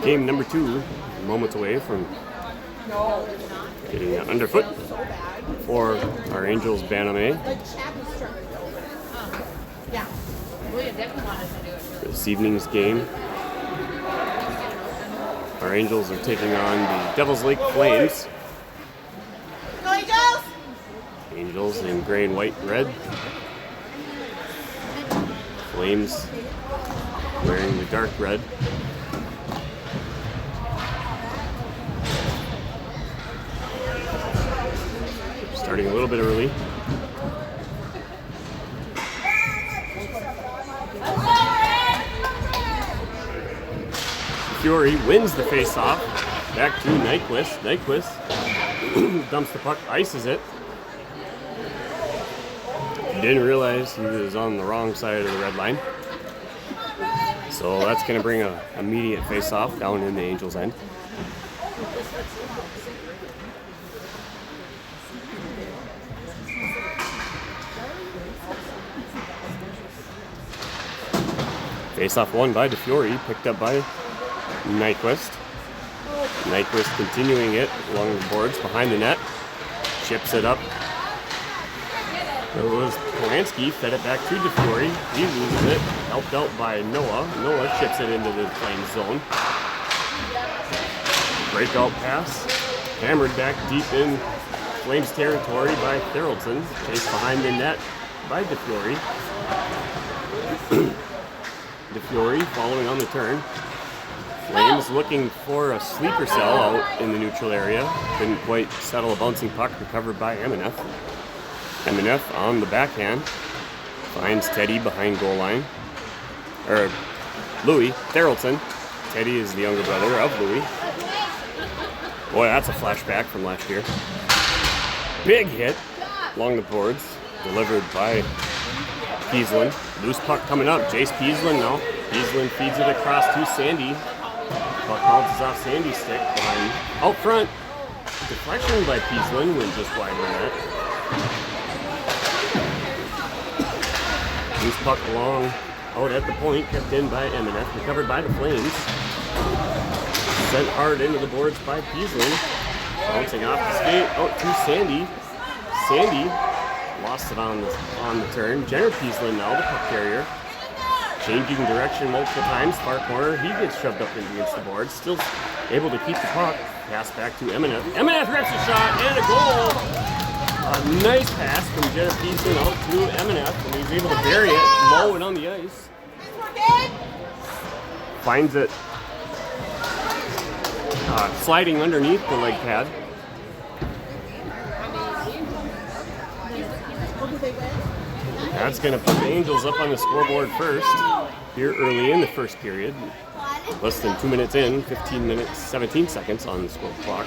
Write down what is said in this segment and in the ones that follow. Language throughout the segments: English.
Game number 2, moments away from getting underfoot for our Angels Bantam A. This evening's game, our Angels are taking on the Devil's Lake Flames. Angels in gray and white and red. Flames wearing the dark red. Starting a little bit early. Fury wins the face-off. Back to Nyquist. Nyquist dumps the puck, ices it. Didn't realize he was on the wrong side of the red line. So that's going to bring an immediate face-off down in the Angels' end. Face-off won by DeFiore, picked up by Nyquist. Nyquist continuing it along the boards behind the net. Chips it up. It was Polanski, fed it back to DeFiore. He loses it, helped out by Noah. Noah chips it into the Flames zone. Breakout pass, hammered back deep in Flames territory by Theraldson. Chased behind the net by DeFiore. DeFiore following on the turn. Flames looking for a sleeper cell out in the neutral area. Couldn't quite settle a bouncing puck, recovered by Eminef. Eminef on the backhand. Finds Teddy behind goal line. Louis Theraldson. Teddy is the younger brother of Louis. Boy, that's a flashback from last year. Big hit along the boards. Delivered by Peaslin. Loose puck coming up. Jace Peaslin now. Peaslin feeds it across to Sandy. Puck bounces off Sandy's stick behind. Out front. Deflection by Peaslin went just wide of the net. Loose puck along out at the point. Kept in by Eminef. Recovered by the Flames. Sent hard into the boards by Peaslin. Bouncing off the skate out to Sandy. Sandy lost it on the turn. Jenner Peaslin now, the puck carrier. Changing direction multiple times. Far corner. He gets shoved up against the board. Still able to keep the puck. Pass back to Eminef. Eminef rips a shot and a goal. A nice pass from Jenner Peaslin out to Eminef. And he's able to bury it low and on the ice. Finds it sliding underneath the leg pad. That's going to put the Angels up on the scoreboard first here early in the first period. Less than 2 minutes in, 15 minutes, 17 seconds on the score clock.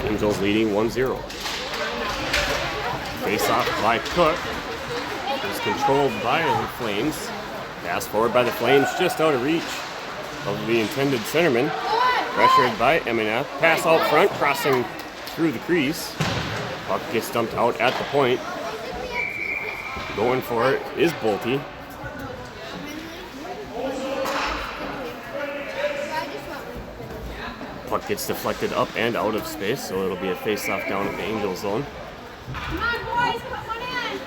Angels leading 1-0. Face-off by Cook. Is controlled by the Flames. Pass forward by the Flames, just out of reach of the intended centerman. Pressured by Eminef. Pass out front, crossing through the crease. Puck gets dumped out at the point. Going for it is Bolte. Puck gets deflected up and out of space, so it'll be a face-off down at the Angel zone. Come on, boys, put one in.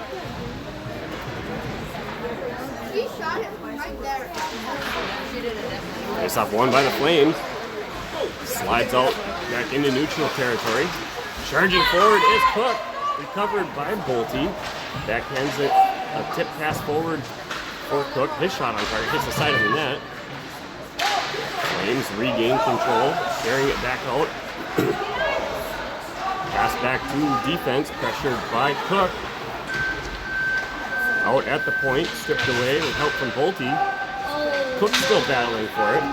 She shot him right there. Face-off won by the Flames. Slides out back into neutral territory. Charging forward is Cook. Recovered by Bolte. Backhands it, a tip pass forward for Cook. His shot on target hits the side of the net. Flames regain control, carrying it back out. Pass back to defense, pressured by Cook. Out at the point, stripped away with help from Bolte. Cook still battling for it.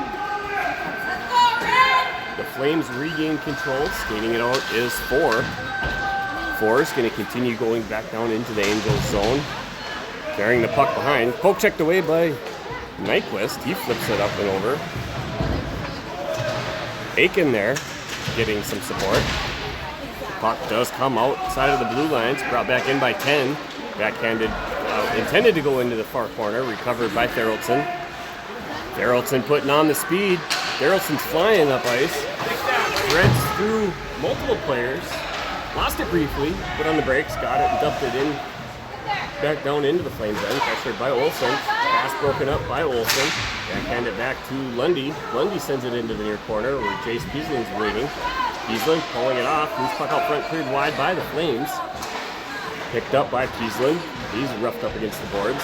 The Flames regain control, skating it out is Four. Four is going to continue going back down into the Angels zone. Carrying the puck behind. Poke checked away by Nyquist. He flips it up and over. Aiken there, getting some support. Puck does come outside of the blue lines. Brought back in by 10. Backhanded, intended to go into the far corner. Recovered by Theraldson. Theraldson putting on the speed. Theraldson's flying up ice. Threads through multiple players. Lost it briefly, put on the brakes, got it and dumped it in. Back down into the Flames end, pressured by Olsen. Pass broken up by Olsen. Backhand it back to Lundy. Lundy sends it into the near corner where Jace Peaslin's waiting. Peaslin pulling it off. Loose puck out front, cleared wide by the Flames. Picked up by Peaslin. He's roughed up against the boards.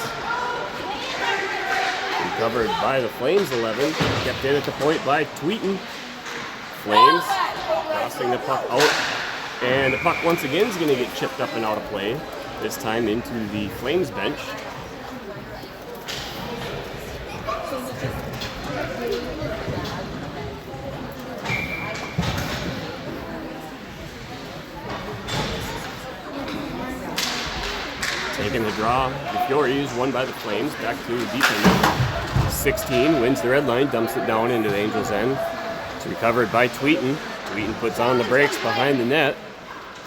Recovered by the Flames 11. Kept in at the point by Tweeten. Flames crossing the puck out. And the puck once again is going to get chipped up and out of play. This time into the Flames bench. Taking the draw, the Furies won by the Flames. Back to the defense. 16 wins the red line, dumps it down into the Angels' end. It's recovered by Tweeten. Tweeten puts on the brakes behind the net.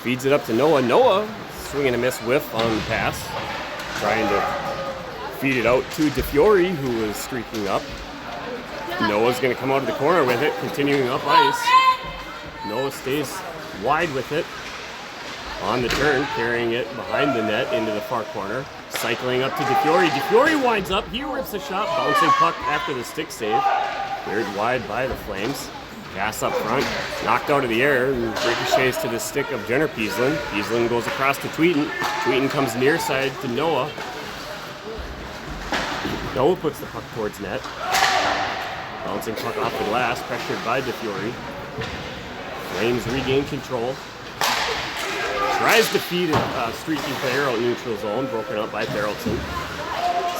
Feeds it up to Noah. Noah, swing and a miss whiff on the pass. Trying to feed it out to DeFiore, who was streaking up. Noah's going to come out of the corner with it, continuing up ice. Noah stays wide with it. On the turn, carrying it behind the net into the far corner. Cycling up to DeFiore. DeFiore winds up. He rips a shot. Bouncing puck after the stick save. Cleared wide by the Flames. Pass up front. Knocked out of the air and ricochets to the stick of Jenner Peaslin. Peaslin goes across to Tweeten. Tweeten comes near side to Noah. Noah puts the puck towards net. Bouncing puck off the glass. Pressured by DeFiore. Flames regain control. Tries to feed a streaky player out neutral zone, broken up by Theraldson.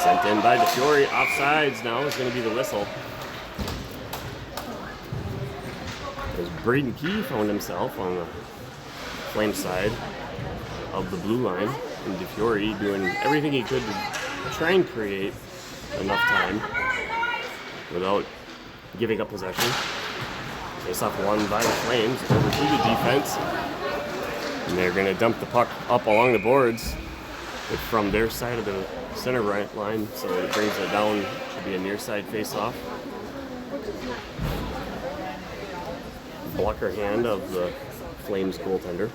Sent in by DeFiore. Offsides now is going to be the whistle. As Braden Key found himself on the Flame side of the blue line, and DeFiore doing everything he could to try and create enough time without giving up possession. Face-off won by the Flames over to the defense. And they're going to dump the puck up along the boards from their side of the center right line, so it brings it down. Should be a near side face-off. Blocker hand of the Flames goaltender.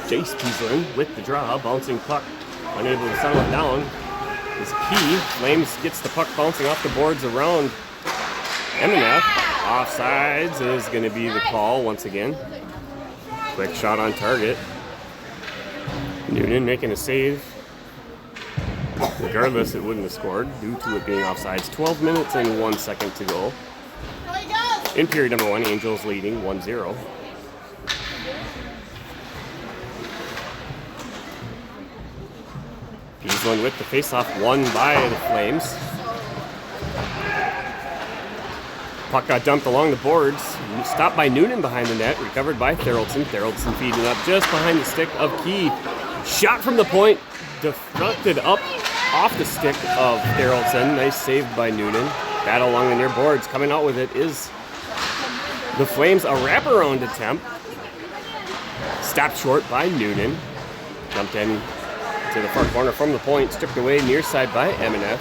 Jace Peaslin with the draw, bouncing puck, unable to settle it down. Is Key. Flames gets the puck bouncing off the boards around MNF. Offsides is going to be the call once again. Quick shot on target. Noonan making a save. Regardless, it wouldn't have scored due to it being offsides. 12 minutes and 1 second to go. In period number 1, Angels leading 1-0. Peaslin with the faceoff won by the Flames. Puck got dumped along the boards. Stopped by Noonan behind the net. Recovered by Theraldson. Theraldson feeding up just behind the stick of Key. Shot from the point. Deflected up off the stick of Theraldson. Nice save by Noonan. Battle along the near boards. Coming out with it is the Flames. A wraparound attempt. Stopped short by Noonan. Jumped in to the far corner from the point. Stripped away near side by MNF.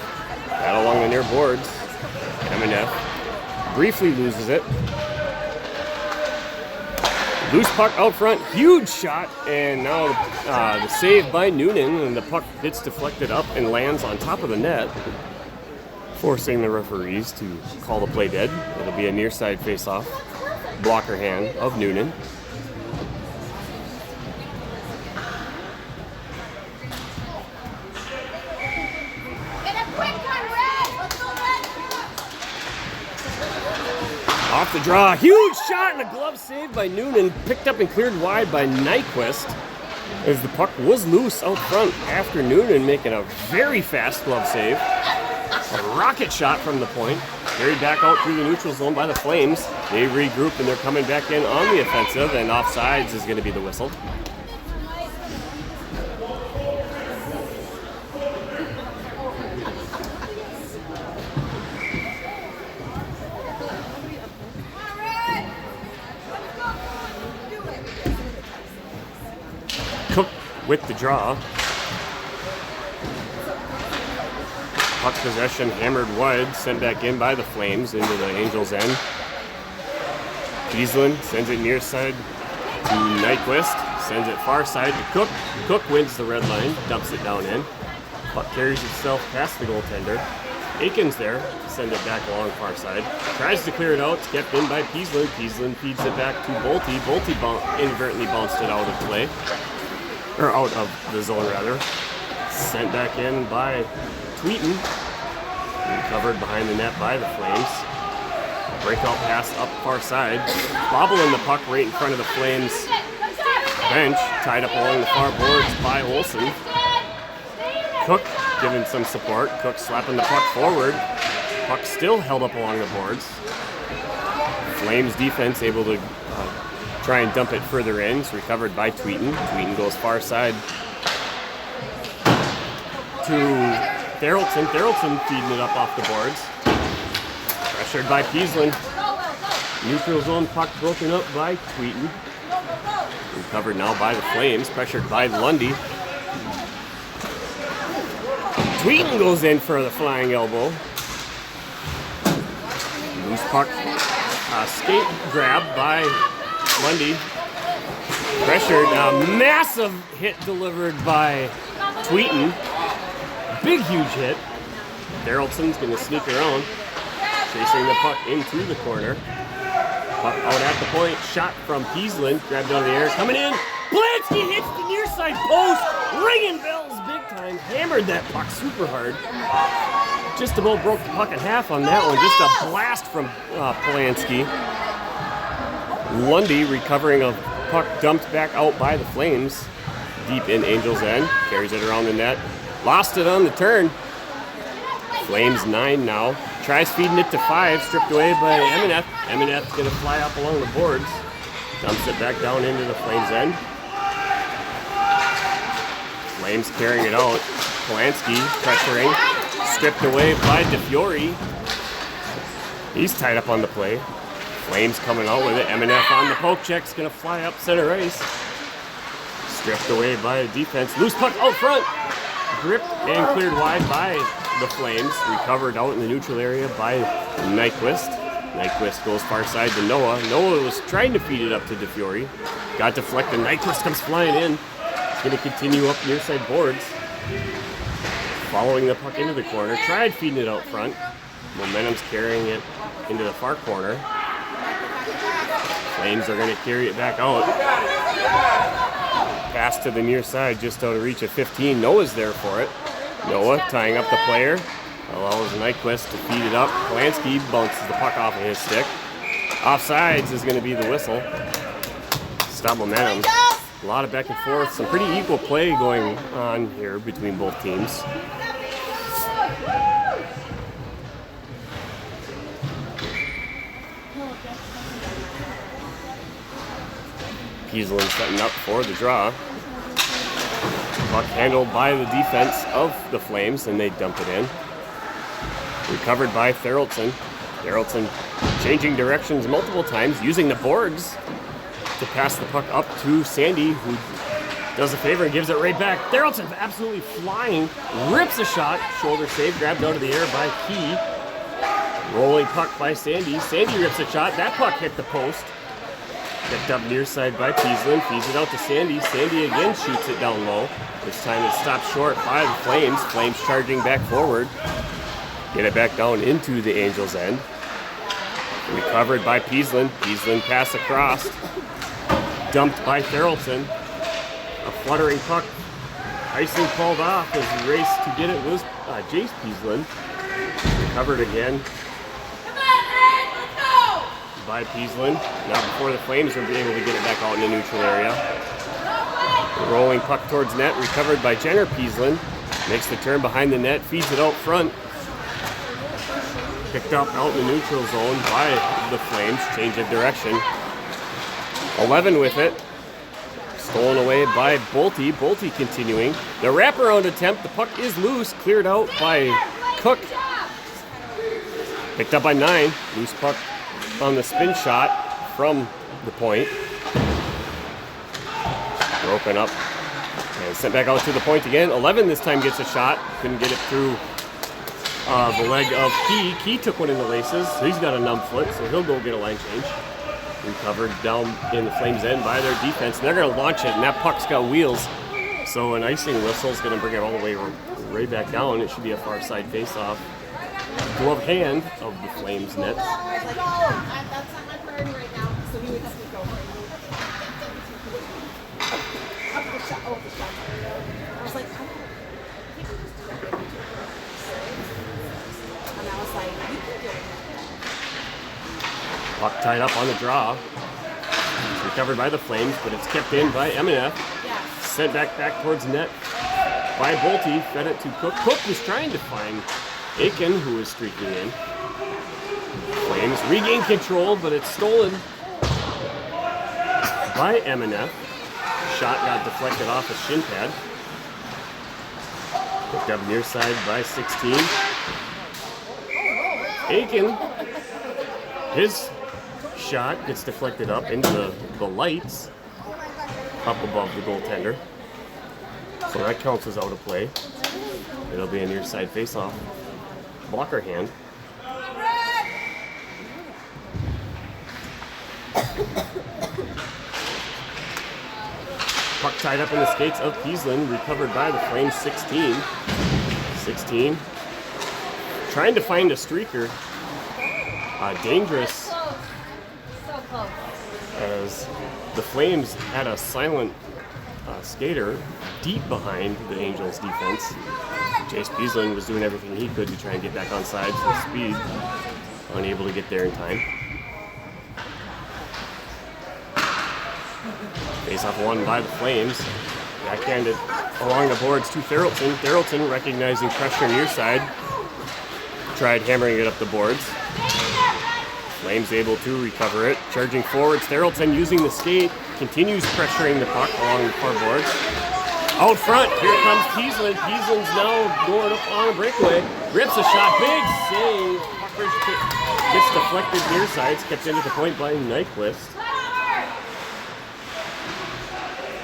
Battle along the near boards. MNF briefly loses it. Loose puck out front, huge shot, and now the save by Noonan, and the puck gets deflected up and lands on top of the net, forcing the referees to call the play dead. It'll be a near side face-off, blocker hand of Noonan. Off the draw, huge shot and a glove save by Noonan, picked up and cleared wide by Nyquist as the puck was loose out front after Noonan making a very fast glove save. A rocket shot from the point. Carried back out through the neutral zone by the Flames. They regroup and they're coming back in on the offensive, and offsides is going to be the whistle. Cook with the draw. Puck possession hammered wide, sent back in by the Flames into the Angels' end. Peaslin sends it near side to Nyquist, sends it far side to Cook. Cook wins the red line, dumps it down in. Puck carries itself past the goaltender. Aiken's there to send it back along far side. Tries to clear it out, it's kept in by Peaslin. Peaslin feeds it back to Bolte. Bolte inadvertently bounced it out of play. Or out of the zone, rather. Sent back in by Tweeten. Covered behind the net by the Flames. Breakout pass up far side. Bobbling the puck right in front of the Flames bench. Tied up along the far boards by Olsen. Cook giving some support. Cook slapping the puck forward. Puck still held up along the boards. Flames defense able to try and dump it further in. It's recovered by Tweeten. Tweeten goes far side to Therrelton. Therrelton feeding it up off the boards. Pressured by Peaslin. Neutral zone puck broken up by Tweeten. Recovered now by the Flames. Pressured by Lundy. Tweeten goes in for the flying elbow. Loose puck. Skate grab by Lundy. Pressured. Massive hit delivered by Tweeten. Big, huge hit. Therrelton's going to sneak around. Chasing the puck into the corner. Puck out at the point. Shot from Peaslin. Grabbed out of the air. Coming in. Blansky hits the near side post. Ringing bells big time. Hammered that puck super hard. Just about broke the puck in half on that one. Just a blast from Polanski. Lundy recovering a puck dumped back out by the Flames. Deep in Angels' end. Carries it around the net. Lost it on the turn. Flames 9 now. Tries feeding it to 5. Stripped away by Emineth. Emineth's going to fly up along the boards. Dumps it back down into the Flames' end. Flames carrying it out. Polanski pressuring. Stripped away by DeFiore. He's tied up on the play. Flames coming out with it. Emineth on the poke check's going to fly up center ice. Stripped away by the defense. Loose puck out front. Gripped and cleared wide by the Flames. Recovered out in the neutral area by Nyquist. Nyquist goes far side to Noah. Noah was trying to feed it up to DeFiore. Got deflected. Nyquist comes flying in. He's going to continue up near side boards. Following the puck into the corner. Tried feeding it out front. Momentum's carrying it into the far corner. Flames are going to carry it back out. Pass to the near side, just out of reach of 15. Noah's there for it. Noah tying up the player. Allows Nyquist to feed it up. Polanski bounces the puck off of his stick. Offsides is going to be the whistle. Stop momentum. A lot of back and forth. Some pretty equal play going on here between both teams. Peaslin setting up for the draw. Puck handled by the defense of the Flames, and they dump it in. Recovered by Therrelton. Therrelton changing directions multiple times, using the boards to pass the puck up to Sandy, who does a favor and gives it right back. Therrelton absolutely flying, rips a shot, shoulder save, grabbed out of the air by Key. Rolling puck by Sandy. Sandy rips a shot, that puck hit the post. Picked up near side by Peaslin, feeds it out to Sandy. Sandy again shoots it down low. This time it's stopped short by the Flames. Flames charging back forward. Get it back down into the Angels' end. Recovered by Peaslin. Peaslin pass across. Dumped by Therrelton. A fluttering puck. Icing called off as the race to get it was Jace Peaslin. Recovered again by Peaslin. Now before the Flames are able to get it back out in the neutral area. The rolling puck towards net, recovered by Jenner. Peaslin makes the turn behind the net, feeds it out front. Picked up out in the neutral zone by the Flames. Change of direction. 11 with it. Stolen away by Bolte. Bolte continuing. The wraparound attempt. The puck is loose. Cleared out by Cook. Picked up by 9. Loose puck on the spin shot from the point. Broken up. And sent back out to the point again. 11 this time gets a shot. Couldn't get it through the leg of Key. Key took one in the laces. So he's got a numb foot, so he'll go get a line change. Recovered down in the Flames' end by their defense. And they're going to launch it, and that puck's got wheels. So an icing whistle is going to bring it all the way right back down. It should be a far side face-off. Glove hand of the Flames net. That's not my priority right now, so he would have to go for it. Up the shot. Oh, the shot. I was like, I don't know. And I was like, you can do it. Puck tied up on the draw. It's recovered by the Flames, but it's kept in by MNF. Sent back towards net by Bolte. Fed it to Cook. Cook was trying to find Aiken, who was streaking in. Flames regain control, but it's stolen by MNF. Shot got deflected off a shin pad. Picked up near side by 16. Aiken, his shot gets deflected up into the lights up above the goaltender. So that counts as out of play. It'll be a near side face-off. Blocker hand. Puck tied up in the skates of Peaslin, recovered by the Flames. 16. Trying to find a streaker. Dangerous. So close. As the Flames had a silent skater deep behind the Angels' defense. Jace Peaslin was doing everything he could to try and get back on side for speed. Unable to get there in time. Face-off won by the Flames. Backhanded along the boards to Therrelton. Therrelton, recognizing pressure near side, tried hammering it up the boards. Flames able to recover it. Charging forwards, Therrelton using the skate, continues pressuring the puck along the far boards. Out front, here comes Peaslin. Peaslin's now going up on a breakaway. Rips a shot, big save. Puck gets deflected near sides, kept into the point by Nyquist.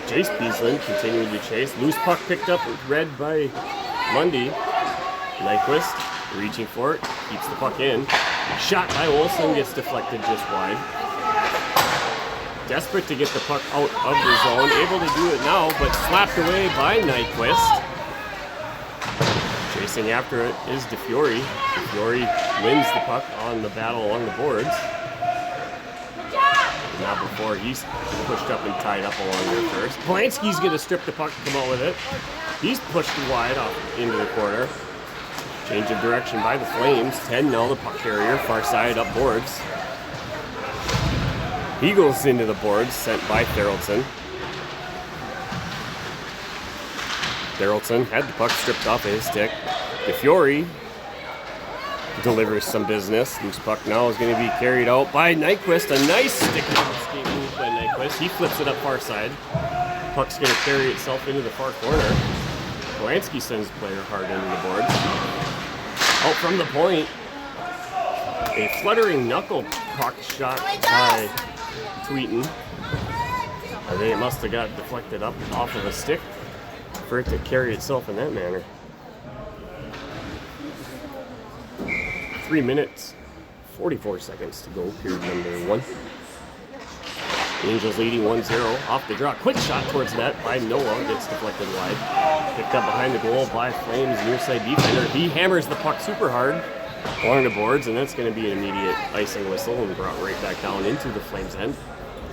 Jace Peaslin continuing to chase. Loose puck picked up with red by Lundy. Nyquist reaching for it, keeps the puck in. Shot by Olsen, gets deflected just wide. Desperate to get the puck out of the zone, able to do it now, but slapped away by Nyquist. Chasing after it is DeFiore. DeFiore wins the puck on the battle along the boards. Now before he's pushed up and tied up along there first. Polanski's going to strip the puck and come out with it. He's pushed wide off into the corner. Change of direction by the Flames. 10 now the puck carrier, far side up boards. He goes into the boards, sent by Therrelton. Therrelton had the puck stripped off of his stick. DeFiore delivers some business. Loose puck now is going to be carried out by Nyquist. A nice stick skate move by Nyquist. He flips it up far side. Puck's going to carry itself into the far corner. Polanski sends player hard into the boards. Out from the point, a fluttering knuckle puck shot by Tweeten. I think it must have got deflected up off of a stick for it to carry itself in that manner. 3 minutes, 44 seconds to go, period number 1. Angels leading 1-0 off the draw. Quick shot towards net by Noah, gets deflected wide. Picked up behind the goal by Flames near side defender. He hammers the puck super hard along the boards, and that's going to be an immediate icing whistle and brought right back down into the Flames end.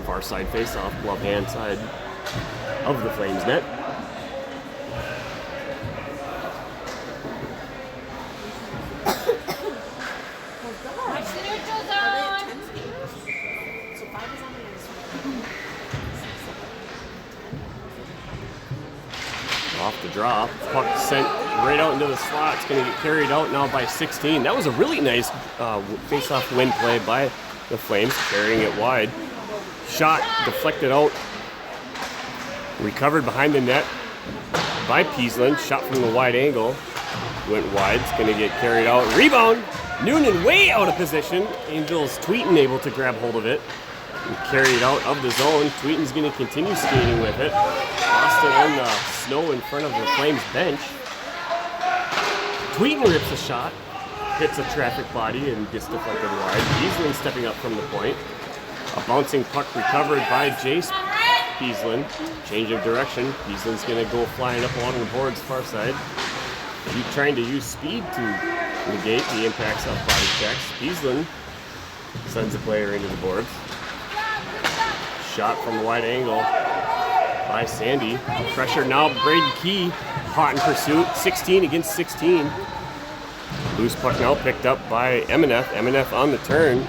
Far side face-off, glove hand side of the Flames net. Off the draw. Puck sent right out into the slot. It's going to get carried out now by 16. That was a really nice face-off win play by the Flames, carrying it wide. Shot deflected out. Recovered behind the net by Peasland. Shot from the wide angle. Went wide. It's going to get carried out. Rebound. Noonan way out of position. Angels Tweeten able to grab hold of it and carry it out of the zone. Tweeten's going to continue skating with it. Lost it on the snow in front of the Flames bench. Tweeten rips a shot. Hits a traffic body and gets deflected wide. Peasland stepping up from the point. A bouncing puck recovered by Jace Peasland. Change of direction. Peasland's going to go flying up along the boards far side. Keep trying to use speed to negate the impacts of body checks. Peasland sends the player into the boards. Shot from a wide angle by Sandy. Pressure now, Braden Key. Hot in pursuit. 16 against 16. Loose puck now picked up by Emineth. Emineth on the turn.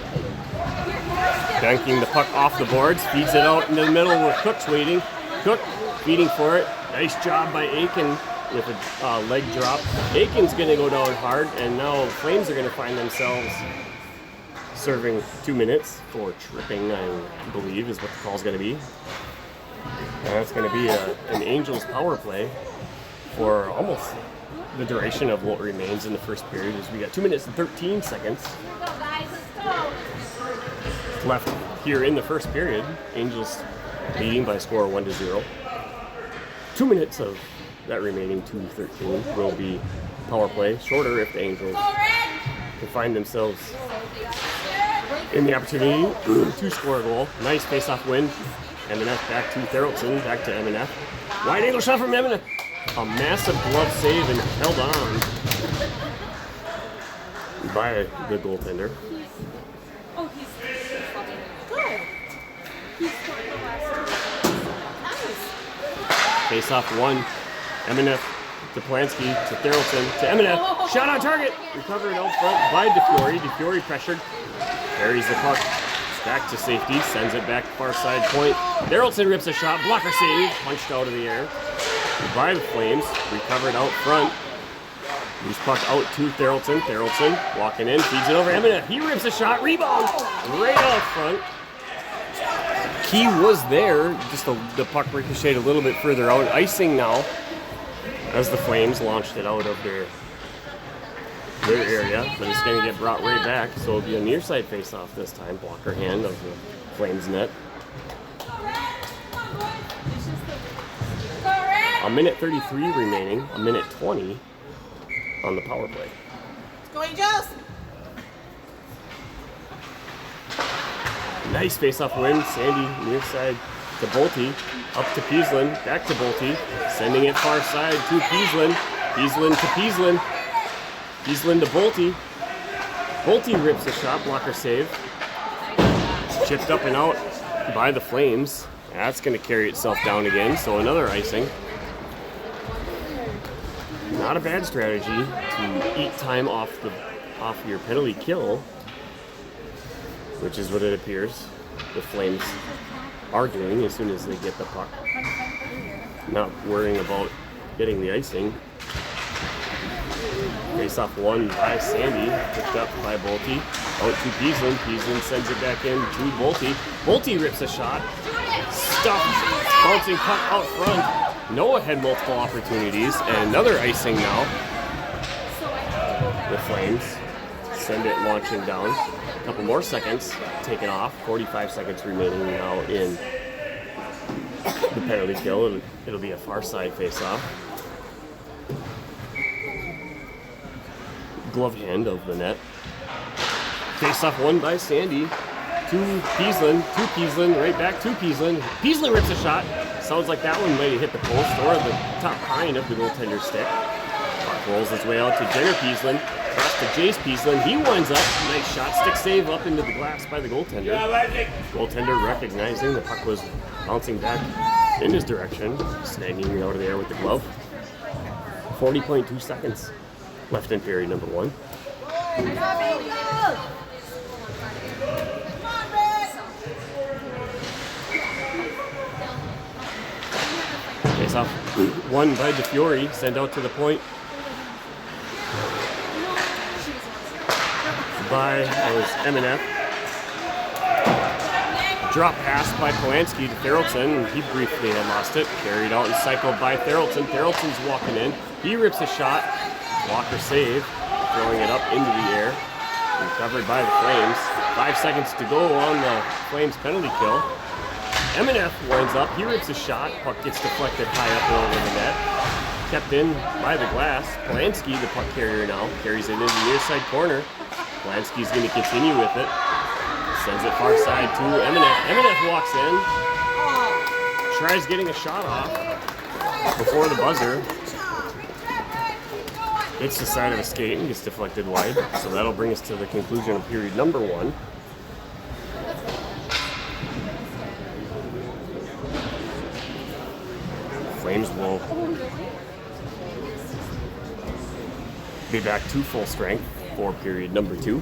Dunking the puck off the boards. Feeds it out into the middle where Cook's waiting. Cook feeding for it. Nice job by Aiken with a leg drop. Aiken's going to go down hard, and now Flames are going to find themselves serving 2 minutes for tripping, I believe, is what the call's going to be. And that's going to be an Angels power play for almost the duration of what remains in the first period. As we got 2 minutes and 13 seconds left here in the first period. Angels leading by a score of 1-0. 2 minutes of that remaining 2:13 will be power play. Shorter if the Angels can find themselves in the opportunity to score a goal. Nice face-off win. Emineth back to Theraldson, back to Emineth. Wide angle shot from Emineth. A massive glove save and held on by the goaltender. Oh, he's good. He's scored the last two. Nice. Face-off one. Emineth to Polanski, to Theraldson, to Emineth. Shot on target. Recovered out front by DeFiore. DeFiore pressured. Carries the puck back to safety. Sends it back far side point. Theraldson rips a shot. Blocker save. Punched out of the air by the Flames. Recovered out front. Loose puck out to Theraldson. Theraldson walking in. Feeds it over Emineth. He rips a shot. Rebound. Right out front. He was there. Just the puck ricocheted a little bit further out. Icing now as the Flames launched it out of their area, but it's going to get brought right back, so it'll be a near side face-off this time. Blocker hand of the Flames net. A minute 33 remaining, a minute 20 on the power play. Go Angels! Nice face-off win. Sandy near side to Bolte, up to Peasland, back to Bolte, sending it far side to Peasland. Peasland to Peasland. Peasland to Bolte. Bolte rips a shot, blocker save. Chipped up and out by the Flames. That's going to carry itself down again, so another icing. Not a bad strategy to eat time off your penalty kill, which is what it appears the Flames are doing as soon as they get the puck. Not worrying about getting the icing. Face off one by Sandy, picked up by Bolte. Out to Peasland. Peasland sends it back in to Bolte. Bolte rips a shot. Stuffed. Bouncing puck out front. Noah had multiple opportunities, and another icing now. The Flames send it launching down. A couple more seconds taken off. 45 seconds remaining now in the penalty kill. It'll be a far side face-off. Glove hand of the net. Face-off won by Sandy. To Peasland, right back to Peasland. Peasland rips a shot. Sounds like that one might have hit the post or the top pine of the goaltender's stick. Puck rolls its way out to Jenner Peasland. Across to Jace Peasland. He winds up. Nice shot. Stick save up into the glass by the goaltender. Goaltender recognizing the puck was bouncing back in his direction. Snagging it out of the air with the glove. 40.2 seconds left in period number one. Face off won by DeFiore, sent out to the point by M&F. Drop pass by Polanski to Therrelton. He briefly had lost it. Carried out and cycled by Therrelton. Therrelton's walking in. He rips a shot. Walker save. Throwing it up into the air. Recovered by the Flames. 5 seconds to go on the Flames penalty kill. M&F winds up. He rips a shot. Puck gets deflected high up over the net. Kept in by the glass. Polanski, the puck carrier now, carries it into the near side corner. Polanski's going to continue with it. Sends it far side to M&F. M&F walks in. Tries getting a shot off before the buzzer. Hits the side of the skate and gets deflected wide. So that'll bring us to the conclusion of period number 1. Flames will be back to full strength for period number 2.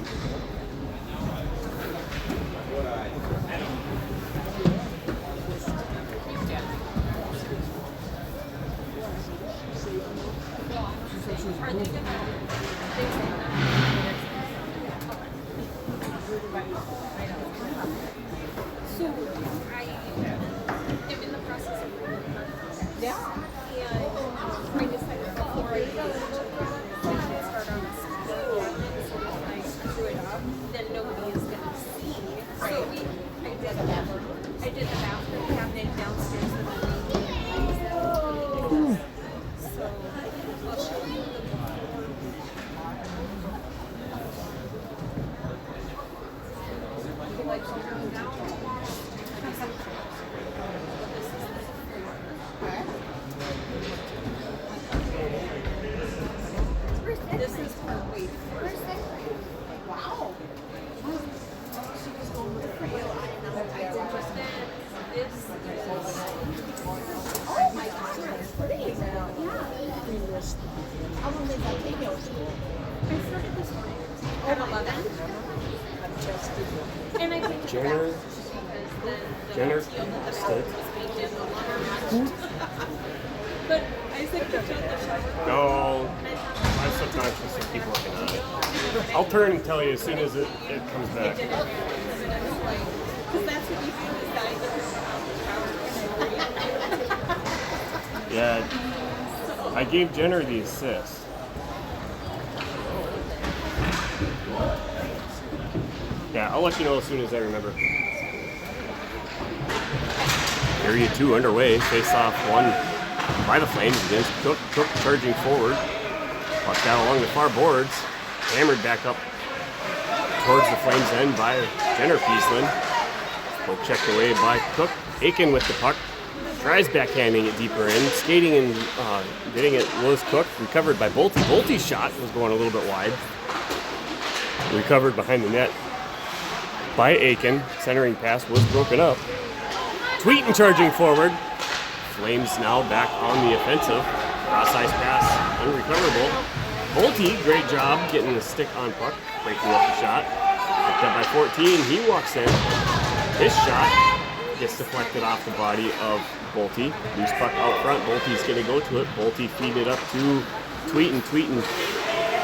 Jenner stood. No, I sometimes just keep working on it. I'll turn and tell you as soon as it comes back. Yeah, I gave Jenner the assist. Yeah, I'll let you know as soon as I remember. Area 2 underway. Face-off won by the Flames against Cook. Cook charging forward. Puck down along the far boards. Hammered back up towards the Flames end by Jenner Peaslin. Poke checked away by Cook. Aiken with the puck. Tries backhanding it deeper in. Skating and getting it was Cook. Recovered by Bolte. Bolte's shot was going a little bit wide. Recovered behind the net by Aiken. Centering pass was broken up. Tweeten charging forward. Flames now back on the offensive. Cross-ice pass, unrecoverable. Bolte, great job getting the stick on puck, breaking up the shot. Picked up by 14, he walks in. His shot gets deflected off the body of Bolte. Loose puck out front, Bolte's gonna go to it. Bolte feed it up to Tweeten. Tweeten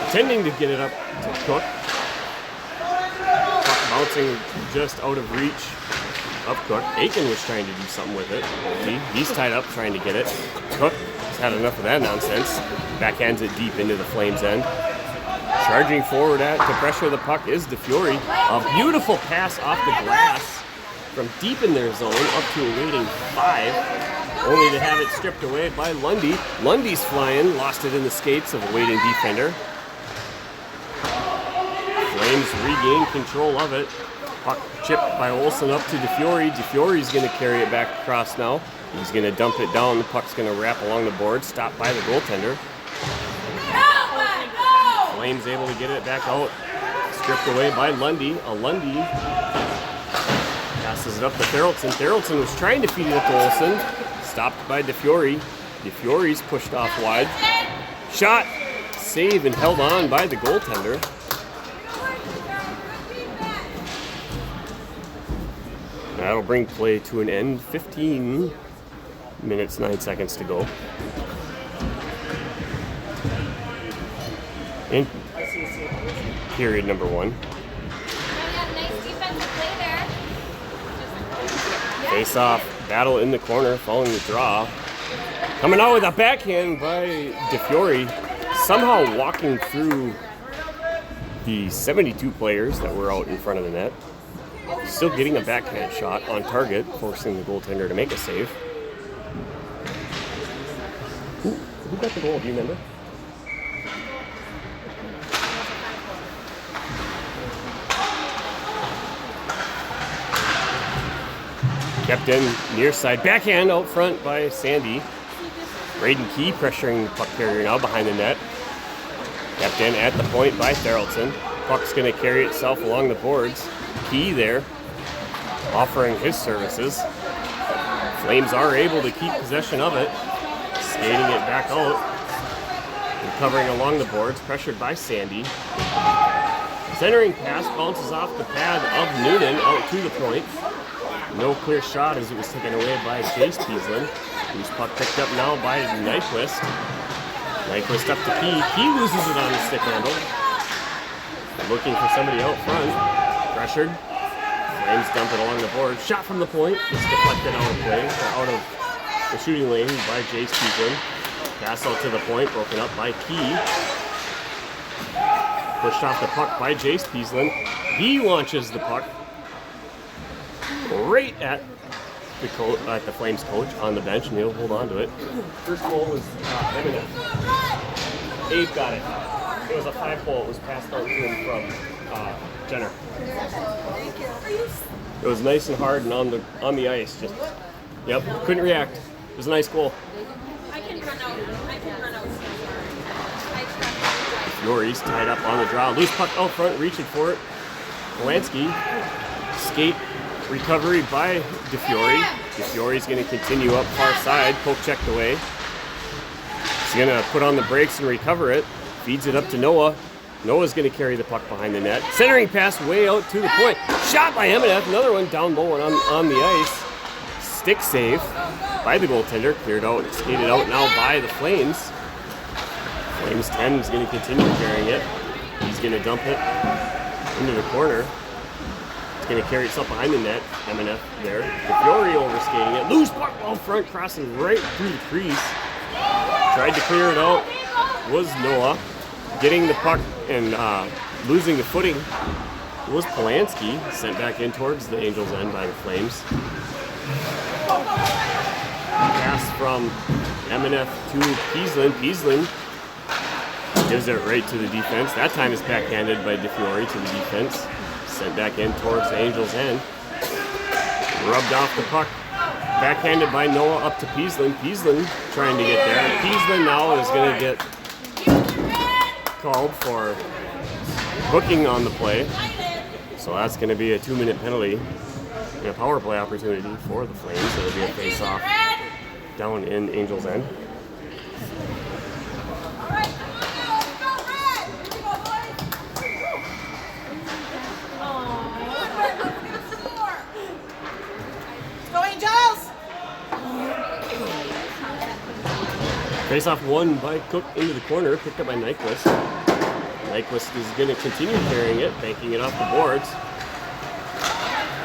pretending to get it up to Cook. Puck bouncing just out of reach of Cook. Aiken was trying to do something with it. He's tied up trying to get it. Cook has had enough of that nonsense. Backhands it deep into the Flames end. Charging forward to pressure the puck is DeFiore. A beautiful pass off the glass from deep in their zone up to a waiting 5. Only to have it stripped away by Lundy. Lundy's flying, lost it in the skates of a waiting defender. Flames regain control of it. Puck chipped by Olsen up to DeFiore. DeFiore's going to carry it back across now. He's going to dump it down. The puck's going to wrap along the board. Stopped by the goaltender. Flames able to get it back out. Stripped away by Lundy. Lundy passes it up to Therrelton. Therrelton was trying to feed it up to Olsen. Stopped by DeFiore. DeFiore's pushed off wide. Shot. Save and held on by the goaltender. That'll bring play to an end. 15 Minutes, 9 seconds to go. In period number 1. Face off, battle in the corner, following the draw. Coming out with a backhand by DeFiore, somehow walking through the 72 players that were out in front of the net. Still getting a backhand shot on target, forcing the goaltender to make a save. Who got the goal? Do you remember? Kept in near side. Backhand out front by Sandy. Braden Key pressuring the puck carrier now behind the net. Kept in at the point by Therrelton. Puck's going to carry itself along the boards. Key there offering his services. Flames are able to keep possession of it. Skating it back out. Recovering along the boards. Pressured by Sandy. Centering pass bounces off the pad of Noonan out to the point. No clear shot as it was taken away by Chase Peaslin, whose puck picked up now by Nyquist. Nyquist up to Key. Key loses it on the stick handle. Looking for somebody out front. Pressured. Flames dump it along the board. Shot from the point. It's deflected out of play, or out of the shooting lane by Chase Peaslin. Pass out to the point, broken up by Key. Pushed off the puck by Jace Peaslin. He launches the puck right at the Flames coach on the bench, and he'll hold on to it. First goal was Eminem. Abe got it. It was a 5-hole. It was passed out to him from Jenner. It was nice and hard and on the ice. Just couldn't react. It was a nice goal. I can run out. Yorie's tied up on the draw. Loose puck out front, reaching for it. Polanski, skate, recovery by DeFiore. DeFiore's going to continue up far side, poke checked away. He's going to put on the brakes and recover it. Feeds it up to Noah. Noah's going to carry the puck behind the net. Centering pass way out to the point. Shot by Eminef. Another one down low and on the ice. Stick save by the goaltender. Cleared out, skated out now by the Flames. Flames 10 is going to continue carrying it. He's going to dump it into the corner. It's going to carry itself behind the net. MNF there. DeFiore overskating it. Loose puck out front, crossing right through the crease. Tried to clear it out. Was Noah. Getting the puck and losing the footing was Polanski. Sent back in towards the Angels' end by the Flames. Pass from MNF to Peaslin. Peaslin gives it right to the defense. That time is backhanded by DeFiore to the defense. Sent back in towards the Angels' end. Rubbed off the puck. Backhanded by Noah up to Peaslin. Peaslin trying to get there. Peaslin now is going to get called for hooking on the play. So that's going to be a 2-minute penalty and a power play opportunity for the Flames. It'll be a face-off down in Angels' end. Face-off won by Cook into the corner, picked up by Nyquist. Nyquist is going to continue carrying it, banking it off the boards.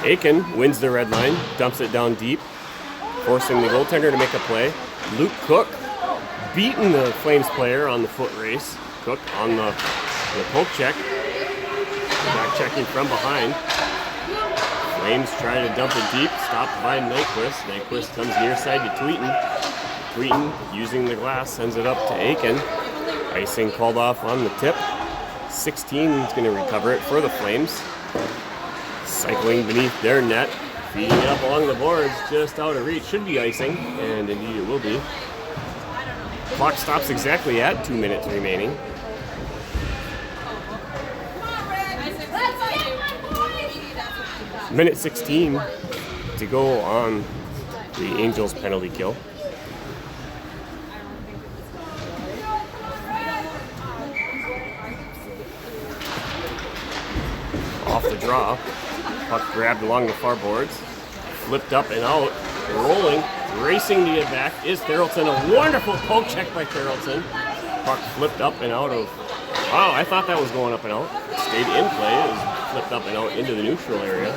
Aiken wins the red line, dumps it down deep, forcing the goaltender to make a play. Luke Cook beating the Flames player on the foot race. Cook on the poke check, back checking from behind. Flames try to dump it deep, stopped by Nyquist. Nyquist comes near side to Tweeten. Tweeten, using the glass, sends it up to Aiken. Icing called off on the tip. 16 is going to recover it for the Flames. Cycling beneath their net, feeding it up along the boards, just out of reach. Should be icing, and indeed it will be. Clock stops exactly at 2 minutes remaining. Minute 16 to go on the Angels' penalty kill. Off the draw, puck grabbed along the far boards, flipped up and out. rolling, racing to get back is Therrelton. A wonderful poke check by Therrelton. Puck flipped up and out of, wow, I thought that was going up and out. It stayed in play, it was flipped up and out into the neutral area.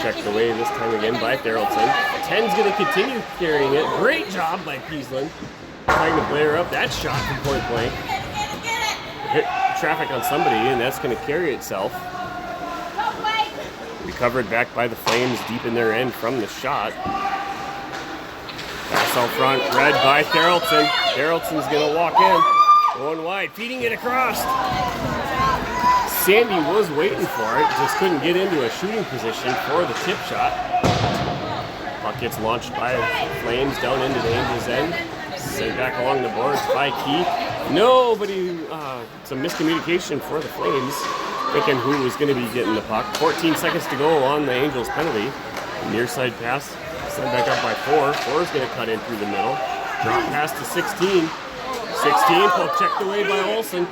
Checked away this time again by Therrelton. 10's going to continue carrying it. Great job by Peaslin. Trying to play her up. That shot from point blank. Hit traffic on somebody, and that's going to carry itself. Recovered back by the Flames deep in their end from the shot. Pass out front, read by Therrelton. Therrelton's going to walk in. Going wide, feeding it across. Sandy was waiting for it, just couldn't get into a shooting position for the tip shot. Puck gets launched by Flames down into the Angels' end. Sent back along the boards by Keith. Nobody, it's a miscommunication for the Flames, thinking who was going to be getting the puck. 14 seconds to go on the Angels' penalty. Near side pass, sent back up by 4. 4 is going to cut in through the middle. Drop pass to 16. 16, puck checked away by Olsen.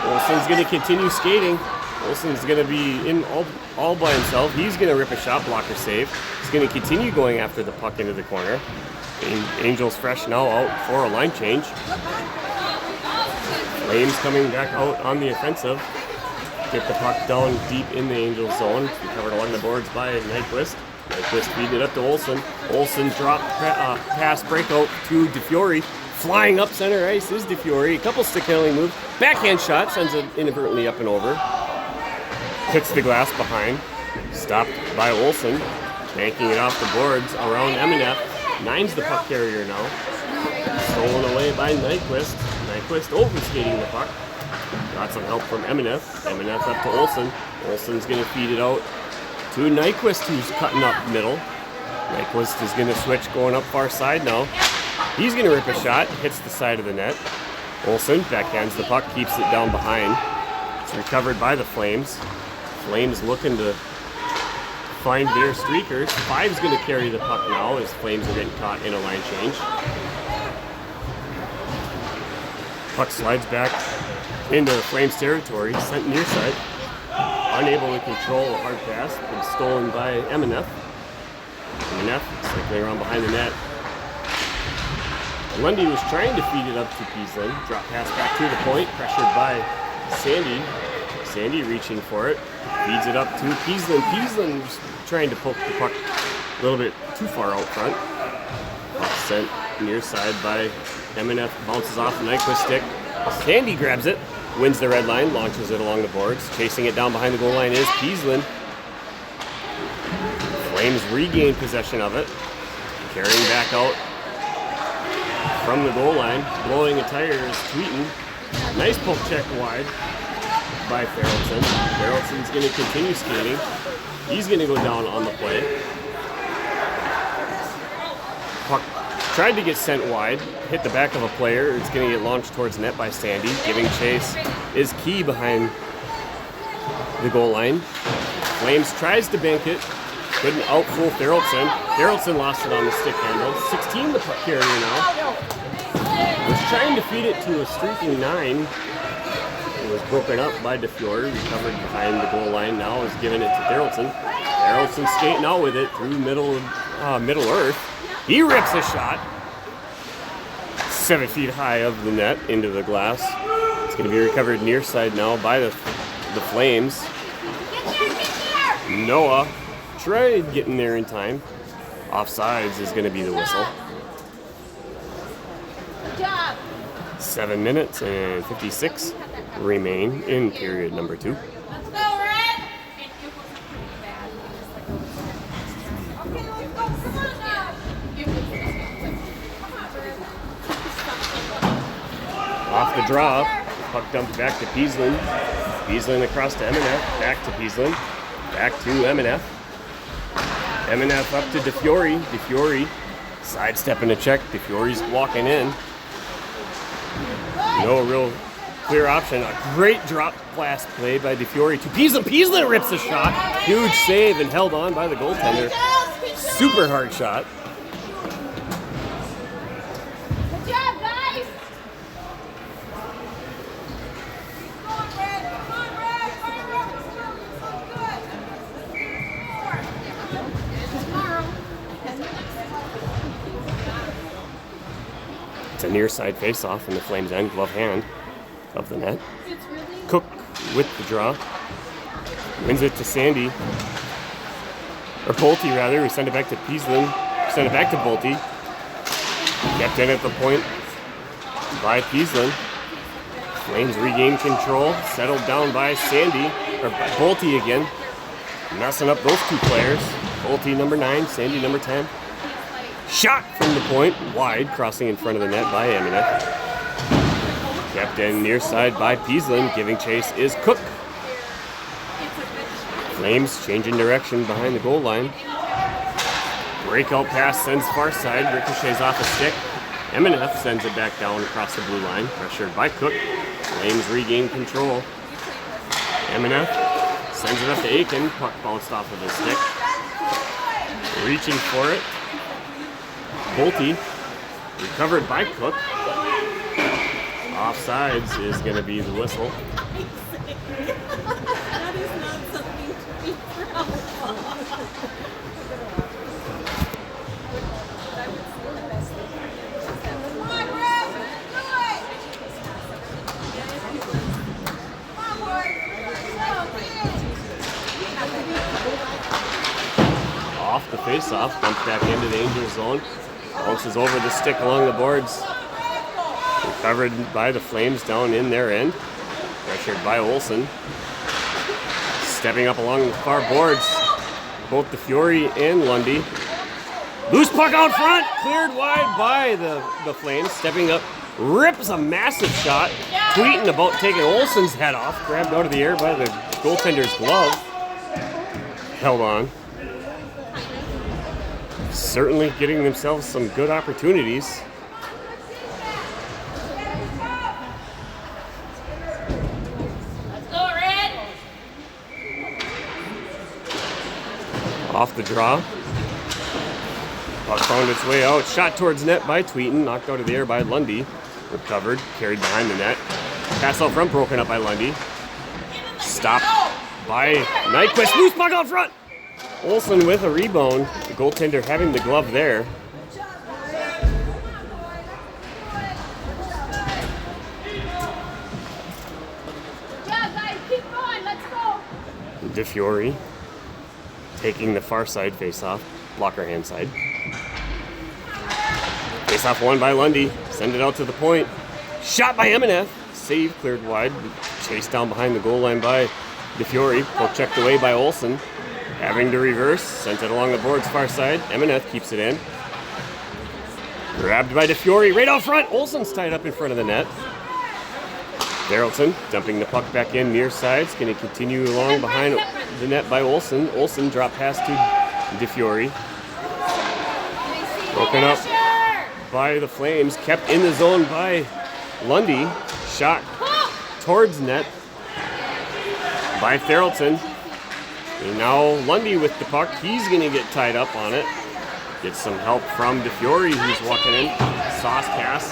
Olsen's going to continue skating. Olsen's going to be in all by himself. He's going to rip a shot blocker save. He's going to continue going after the puck into the corner. Angels fresh now out for a line change. Flames coming back out on the offensive. Get the puck down deep in the Angels zone. Recovered along the boards by Nyquist. Nyquist feed it up to Olsen. Olsen drop pass breakout to DeFiore. Flying up center ice is DeFiore. A couple stick handling moves. Backhand shot sends it inadvertently up and over. Hits the glass behind. Stopped by Olsen. Banking it off the boards around Eminef. 9's the puck carrier now. Stolen away by Nyquist. Nyquist overskating the puck. Got some help from Eminef. Eminef up to Olsen. Olsen's going to feed it out to Nyquist, who's cutting up middle. Nyquist is going to switch going up far side now. He's going to rip a shot, hits the side of the net. Olsen backhands the puck, keeps it down behind. It's recovered by the Flames. Flames looking to find their streakers. 5's going to carry the puck now as Flames are getting caught in a line change. Puck slides back into Flames territory, sent near side. Unable to control a hard pass, been stolen by Eminef. Eminef cycling around behind the net. Lundy was trying to feed it up to Peaslin. Drop pass back to the point, pressured by Sandy. Sandy reaching for it. Feeds it up to Peaslin. Peaslin's trying to poke the puck a little bit too far out front. Puck sent near side by Eminef. Bounces off the Nyquist stick. Sandy grabs it. Wins the red line. Launches it along the boards. Chasing it down behind the goal line is Peaslin. Flames regain possession of it. Carrying back out from the goal line, blowing a tire is Tweeten. Nice poke check wide by Therrelton. Therrelton's going to continue skating. He's going to go down on the play. Puck tried to get sent wide, hit the back of a player. It's going to get launched towards net by Sandy. Giving chase is Key behind the goal line. Flames tries to bank it. Couldn't outfool Therrelton. Therrelton lost it on the stick handle. 16 the puck carrier now. Was trying to feed it to a streaking 9. It was broken up by DeFiore. Recovered behind the goal line now. Is giving it to Therrelton. Therrelton skating out with it through middle earth. He rips a shot. 7 feet high of the net into the glass. It's going to be recovered near side now by the Flames. Noah tried getting there in time. Offsides is going to be the whistle. 7 minutes and 56 remain in period number 2. Let's go, Red! Okay, let's go. Come on now. Off the drop, puck dumped back to Peaslin. Peaslin across to Eminef, back to Peaslin, back to Eminef. Eminef up to DeFiore. DeFiore sidestepping a check. DeFiore's walking in. No real clear option. A great drop pass play by DeFiore to Peaslin. Peaslin rips a shot. Huge save and held on by the goaltender. Super hard shot. Good job, guys! Come on, Red! Come on, Red! Fire up! So good! Tomorrow. It's a near side face-off in the Flames end, glove hand of the net. Cook with the draw. Wins it to Sandy. Or Bolte, rather. We send it back to Peaslin. Send it back to Bolte. Kept in at the point by Peaslin. Flames regain control. Settled down by Sandy. Or by Bolte again. Messing up those two players. Bolte number 9, Sandy number 10. Shot from the point. Wide, crossing in front of the net by Ameneth. Kept in near side by Peaslin. Giving chase is Cook. Flames changing direction behind the goal line. Breakout pass sends far side. Ricochets off a stick. Ameneth sends it back down across the blue line. Pressured by Cook. Flames regain control. Ameneth sends it up to Aiken. Puck bounced off of his stick. Reaching for it. Bolte. Recovered by Cook. Offsides is going to be the whistle. That is not something to be proud of. Off the face-off, dumped back into the Angels zone. Bounces over the stick along the boards. Recovered by the Flames down in their end. Pressured by Olsen. Stepping up along the far boards. Both the Fury and Lundy. Loose puck out front. Cleared wide by the Flames. Stepping up. Rips a massive shot. Tweeting about taking Olsen's head off. Grabbed out of the air by the goaltender's glove. Held on. Certainly getting themselves some good opportunities. Off the draw. Puck found its way out. Shot towards net by Tweeton. Knocked out of the air by Lundy. Recovered. Carried behind the net. Pass out front. Broken up by Lundy. Stopped by Nyquist. Loose puck out front. Olsen with a rebound. The goaltender having the glove there. DeFiore taking the far side face-off. Blocker hand side. Face-off won by Lundy. Send it out to the point. Shot by Ameneth. Save cleared wide. Chased down behind the goal line by DeFiore. Poke checked away by Olsen. Having to reverse. Sent it along the boards far side. Ameneth keeps it in. Grabbed by DeFiore. Right out front. Olsen's tied up in front of the net. Darrellson dumping the puck back in near side. It's going to continue along behind the net by Olsen. Olsen drop pass to DeFiore. Broken up by the Flames. Kept in the zone by Lundy. Shot towards net by Darrellson. And now Lundy with the puck. He's going to get tied up on it. Get some help from DeFiore, who's walking in. Sauce pass.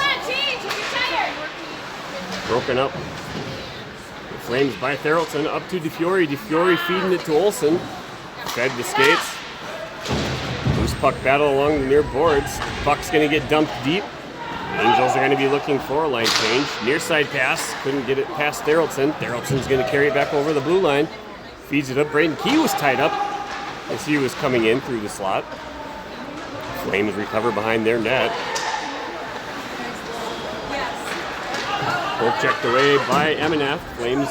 Broken up. The Flames by Darrellson up to DeFiore. DeFiore feeding it to Olsen. Fed the skates. Loose puck battle along the near boards. Puck's going to get dumped deep. Angels are going to be looking for a line change. Near side pass. Couldn't get it past Darrellson. Darrellson's going to carry it back over the blue line. Feeds it up. Braden Key was tied up as he was coming in through the slot. Flames recover behind their net. Poke checked away by Ameneth. Flames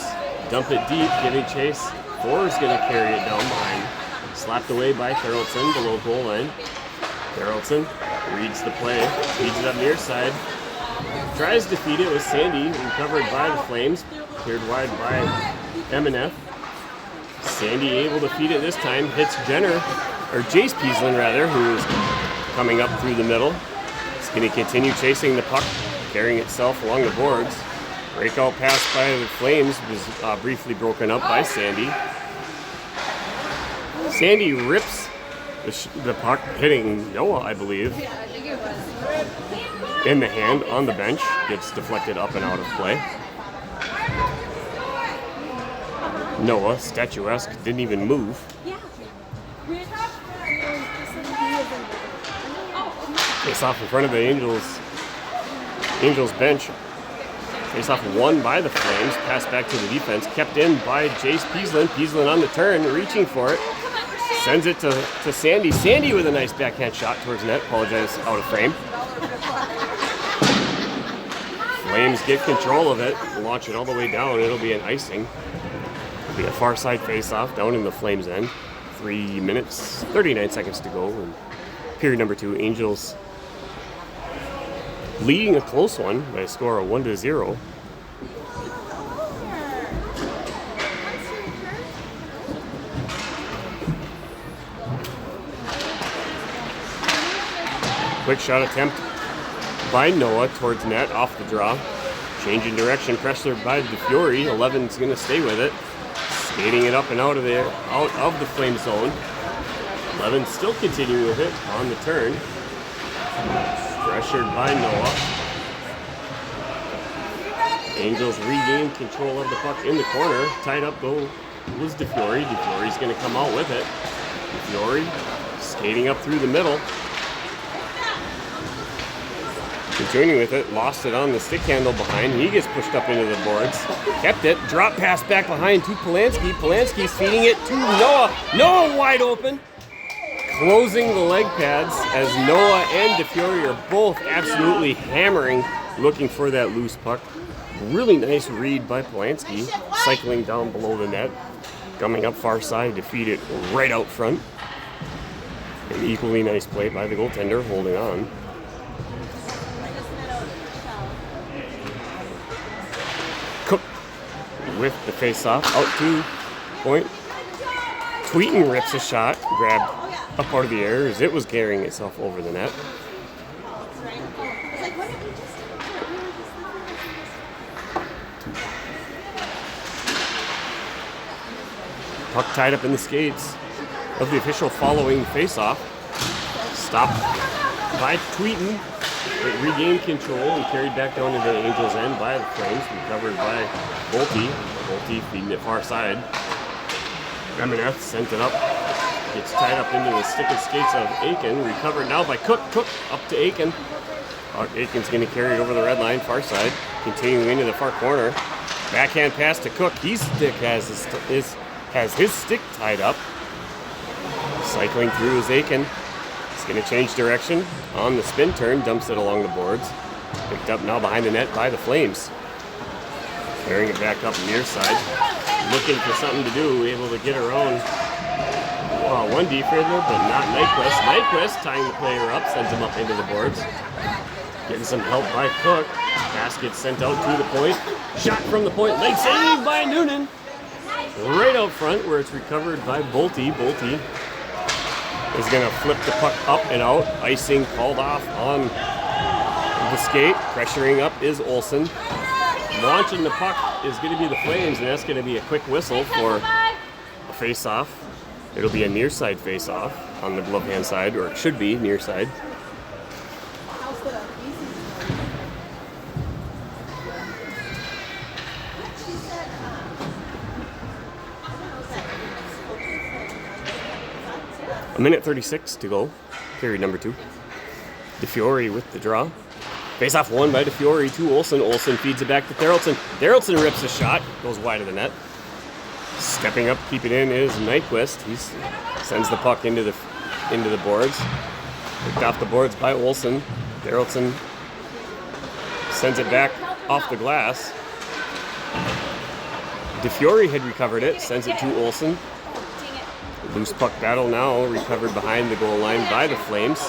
dump it deep, giving chase. Thor's going to carry it down behind. Slapped away by Darrellson below goal line. Darrellson reads the play, feeds it up near side. Tries to feed it with Sandy, recovered by the Flames. Cleared wide by Ameneth. Sandy able to feed it this time. Hits Jace Peaslin rather, who is coming up through the middle. It's going to continue chasing the puck, carrying itself along the boards. Breakout pass by the Flames was briefly broken up by Sandy. Sandy rips the puck, hitting Noah, I believe, in the hand on the bench. Gets deflected up and out of play. Noah, statuesque, didn't even move. Face off in front of the Angels Angels bench. Face off won by the Flames. Pass back to the defense. Kept in by Jace Peaslin. Peaslin on the turn, reaching for it. Sends it to Sandy. Sandy with a nice backhand shot towards net. Apologize, out of frame. Flames get control of it. Launch it all the way down. It'll be an icing. It'll be a far side face-off down in the Flames' end. 3 minutes, 39 seconds to go. And period number 2, Angels leading a close one by a score of 1-0. Quick shot attempt by Noah towards net, off the draw. Changing direction, pressure by DeFiore. 11's going to stay with it. Skating it up and out of the Flame zone. 11 still continuing with it on the turn. Pressured by Noah. Angels regain control of the puck in the corner. Tied up though was DeFiore. DeFiore's going to come out with it. DeFiore skating up through the middle. Continuing with it, lost it on the stick handle behind. He gets pushed up into the boards. Kept it, drop pass back behind to Polanski. Polanski's feeding it to Noah. Noah wide open. Closing the leg pads as Noah and DeFiore are both absolutely hammering, looking for that loose puck. Really nice read by Polanski, cycling down below the net, coming up far side to feed it right out front. An equally nice play by the goaltender, holding on. Cook with the face-off, out to point. Tweeten rips a shot, grabbed up part of the air as it was carrying itself over the net. Puck tied up in the skates of the official following face-off. Stopped by Tweeten. It regained control and carried back down to the Angels' end by the Flames. Recovered by Bolte. Bolte feeding it far side. Remeneth sent it up. Gets tied up into the stick and skates of Aiken. Recovered now by Cook. Cook up to Aiken. Aiken's going to carry it over the red line, far side. Continuing into the far corner. Backhand pass to Cook. His stick has his stick tied up. Cycling through is Aiken. He's going to change direction on the spin turn. Dumps it along the boards. Picked up now behind the net by the Flames. Carrying it back up near side. Looking for something to do. Able to get around one defender, but not Nyquist. Nyquist tying the player up. Sends him up into the boards. Getting some help by Cook. Pass gets sent out to the point. Shot from the point. Leg save by Noonan. Right out front where it's recovered by Bolte. Bolte is going to flip the puck up and out. Icing called off on the skate. Pressuring up is Olsen. Launching the puck is going to be the Flames, and that's going to be a quick whistle for a face-off. It'll be a near side face-off on the glove hand side, or it should be near side. A minute 36 to go, period number 2. DeFiore with the draw. Face-off won by DeFiore to Olsen. Olsen feeds it back to Therelson. Therelson rips a shot, goes wide of the net. Stepping up, keep it in is Nyquist. He sends the puck into the boards. Picked off the boards by Olsen. Therelson sends it back off the glass. DeFiore had recovered it, sends it to Olsen. Loose puck battle now, recovered behind the goal line by the Flames.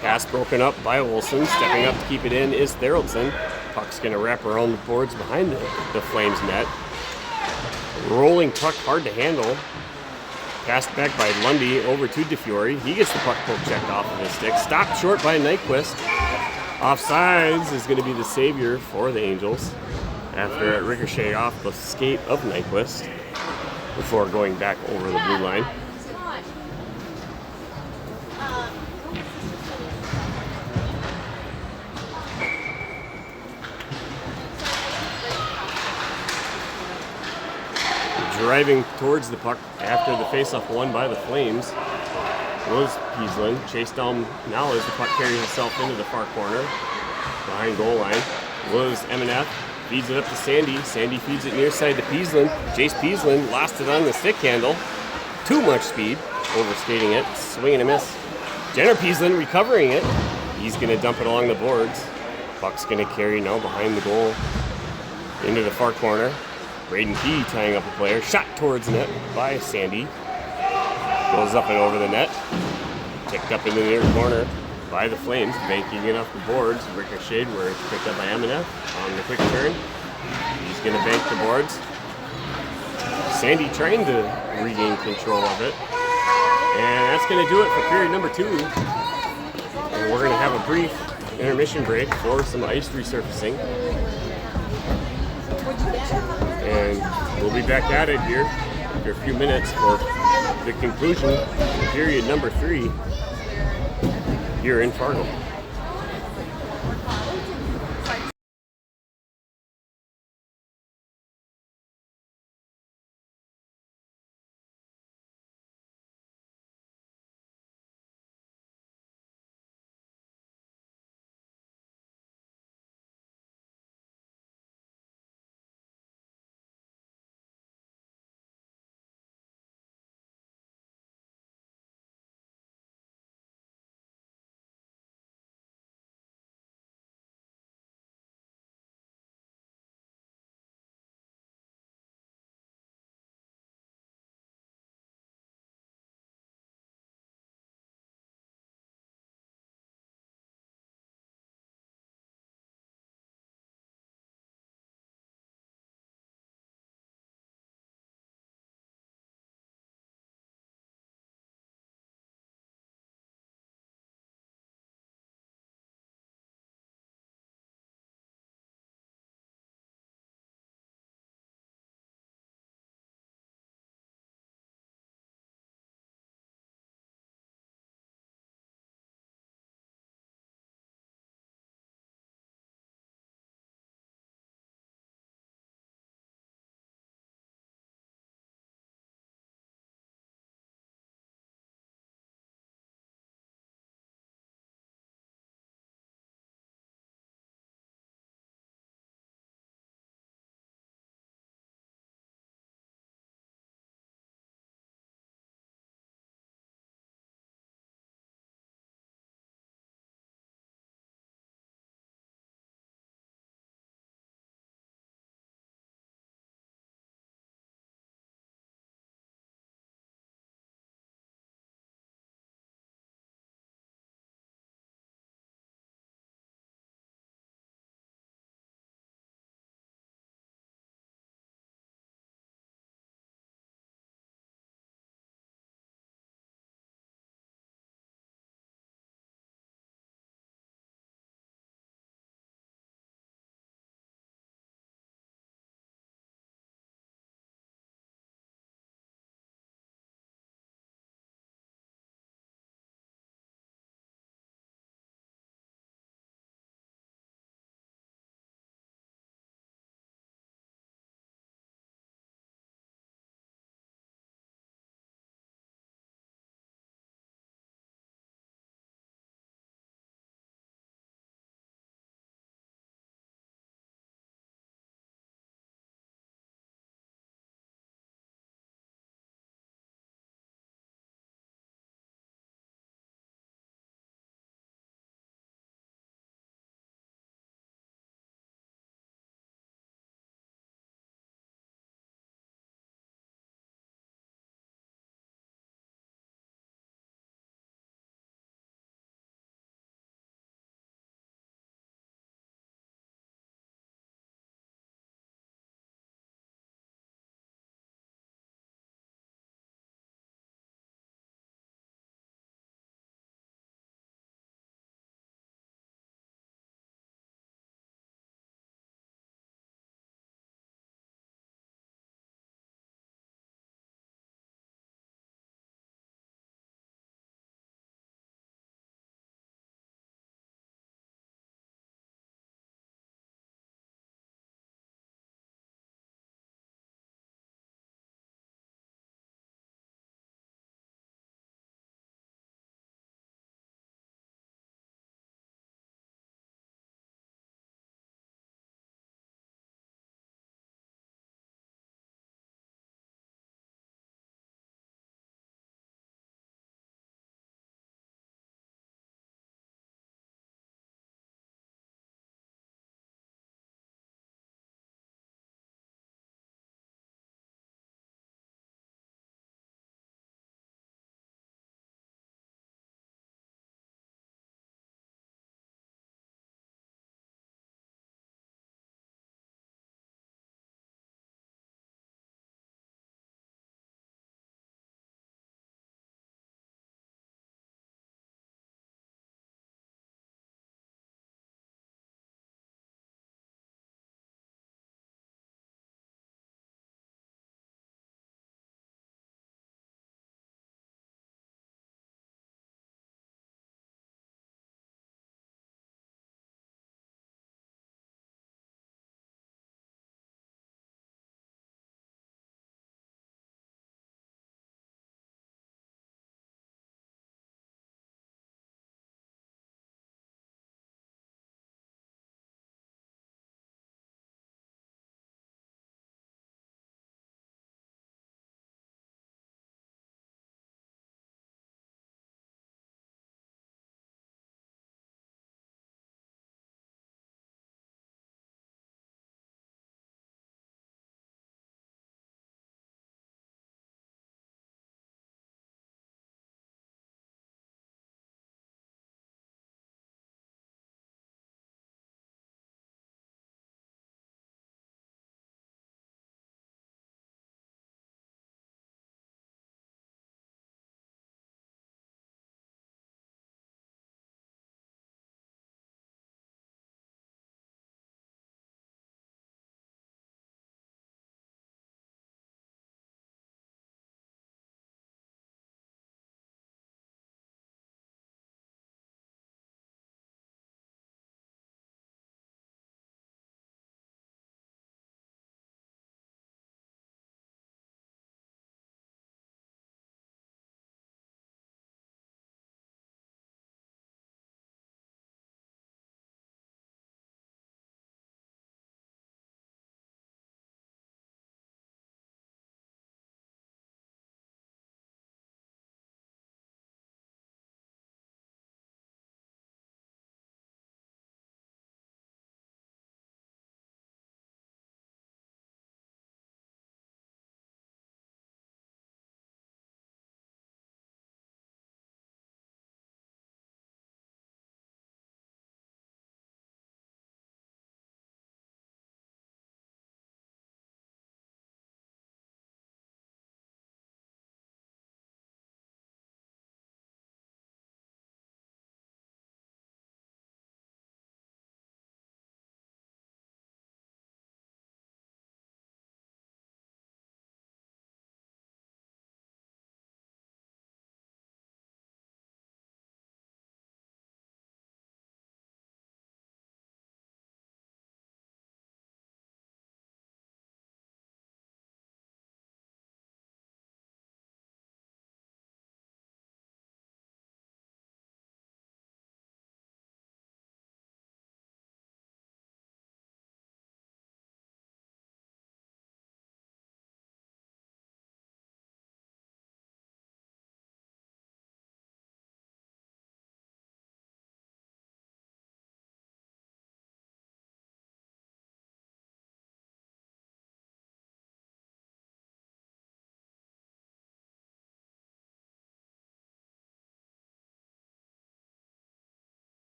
Pass broken up by Olsen. Stepping up to keep it in is Therelson. Puck's going to wrap around the boards behind the Flames net. Rolling puck, hard to handle. Passed back by Lundy over to DeFiore. He gets the puck poke checked off of his stick. Stopped short by Nyquist. Offsides is going to be the savior for the Angels after it ricocheted off the skate of Nyquist before going back over the blue line. Driving towards the puck after the faceoff won by the Flames was Peaslin. Chased down now as the puck carries itself into the far corner behind goal line. Was M&F. Feeds it up to Sandy. Sandy feeds it near side to Peaslin. Jace Peaslin lost it on the stick handle. Too much speed. Overskating it. Swing and a miss. Jenner Peaslin recovering it. He's going to dump it along the boards. Puck's going to carry now behind the goal. Into the far corner. Braden Key tying up a player. Shot towards net by Sandy. Goes up and over the net. Kicked up into the near corner by the Flames. Banking it off the boards. Ricocheted where it's picked up by M&F on the quick turn. He's going to bank the boards. Sandy trying to regain control of it. And that's going to do it for period number 2. And we're going to have a brief intermission break for some ice resurfacing. And we'll be back at it here after a few minutes for the conclusion of period number 3 here in Fargo.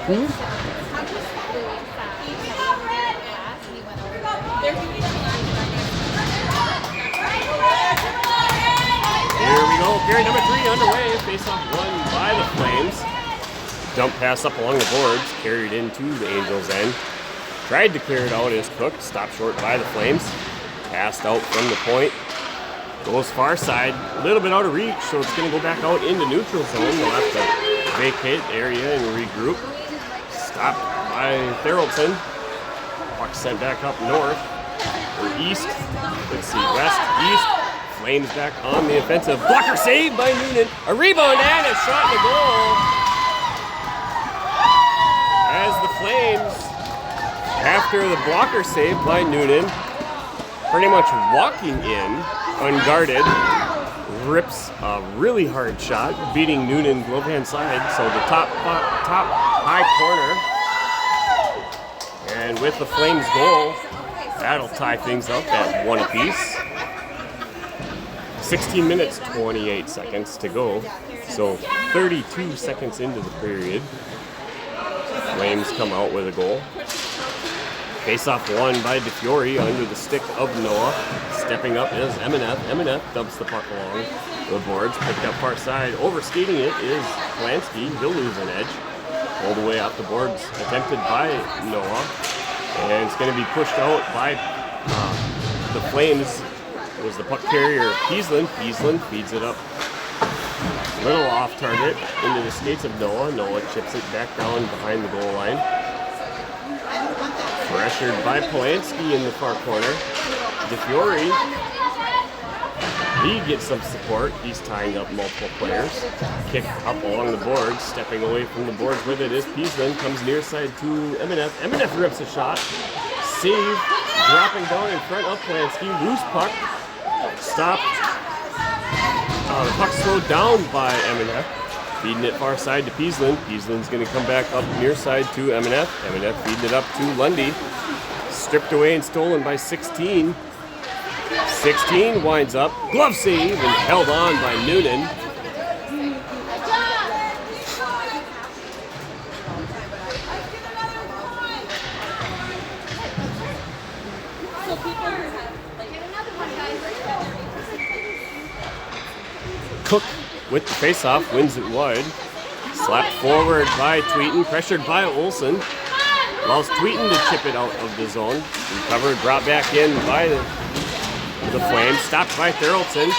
Who? Here we go. Period number 3 underway. Face-off won by the Flames. Dump pass up along the boards. Carried into the Angels' end. Tried to clear it out as Cook. Stopped short by the Flames. Passed out from the point. Goes far side. A little bit out of reach, so it's going to go back out into neutral zone. They'll have to vacate the area and regroup. Stopped by Therrelton. Puck sent back up north. Or east. Let's see. West, east. Flames back on the offensive. Blocker saved by Noonan. A rebound and a shot in the goal. As the Flames, after the blocker save by Noonan, pretty much walking in, unguarded, rips a really hard shot, beating Noonan glove hand side. So the top high corner. And with the Flames goal, that'll tie things up at 1 apiece. 16 minutes, 28 seconds to go. So 32 seconds into the period. Flames come out with a goal. Face-off won by DeFiore under the stick of Noah. Stepping up is MNF. MNF dumps the puck along the boards. Picked up far side. Overskating it is Polanski. He'll lose an edge. Pulled away off the boards. Attempted by Noah. And it's going to be pushed out by the Flames. It was the puck carrier, Peaslin. Peaslin feeds it up. Little off target into the skates of Noah. Noah chips it back down behind the goal line. Pressured by Polanski in the far corner. DeFiore, he gets some support. He's tying up multiple players. Kick up along the boards. Stepping away from the boards with it is Peaslin. Comes near side to MNF. MNF rips a shot. Save. Dropping down in front of Polanski. Loose puck. Stopped. The puck slowed down by MNF. Feeding it far side to Peaslin. Peaslin's going to come back up near side to MNF. MNF feeding it up to Lundy. Stripped away and stolen by 16. 16 winds up. Glove save and held on by Noonan. Cook with the face-off, wins it wide. Slapped forward by Tweeten, pressured by Olsen. Allows Tweeten to chip it out of the zone. Recovered, brought back in by the Flames. Stopped by Therrelton.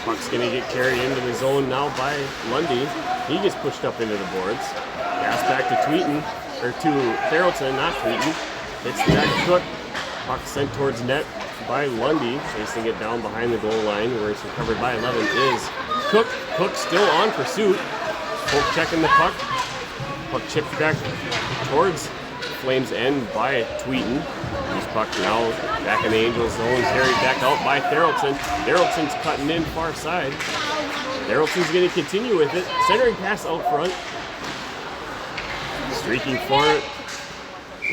Puck's going to get carried into the zone now by Lundy. He gets pushed up into the boards. Pass back to Tweeten, or to Therrelton, not Tweeten. Hits the net, Cook. Puck sent towards net by Lundy, chasing it down behind the goal line, where it's recovered by 11 is Cook. Cook still on pursuit. Cook checking the puck. Puck chipped back towards Flames end by Tweeten. This puck now back in the Angels zone, carried back out by Therrelton. Therrelton's cutting in far side. Therrelton's going to continue with it. Centering pass out front. Streaking for it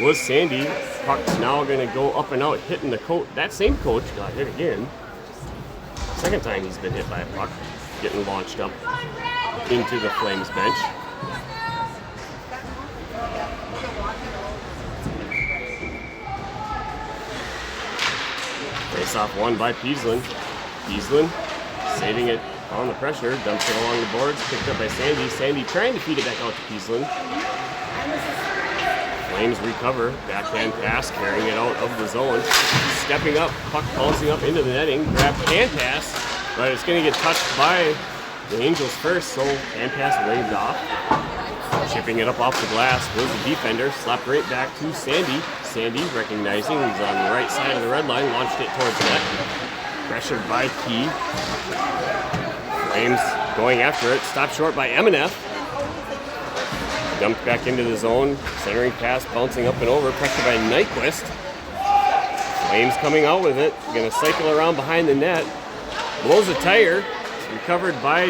was Sandy. Puck's now going to go up and out, hitting the coach. That same coach got hit again. Second time he's been hit by a puck. Getting launched up into the Flames bench. Face-off won by Peaslin. Peaslin saving it on the pressure, dumps it along the boards, picked up by Sandy. Sandy trying to feed it back out to Peaslin. Flames recover, backhand pass, carrying it out of the zone. Stepping up, puck bouncing up into the netting, grab hand pass, but it's going to get touched by the Angels first, so hand pass waved off. Chipping it up off the glass was the defender, slapped right back to Sandy. Sandy, recognizing he's on the right side of the red line, launched it towards net. Pressured by Key. Flames going after it, stopped short by MNF. Dumped back into the zone, centering pass, bouncing up and over, pressured by Nyquist. Flames coming out with it, gonna cycle around behind the net. Blows a tire, recovered by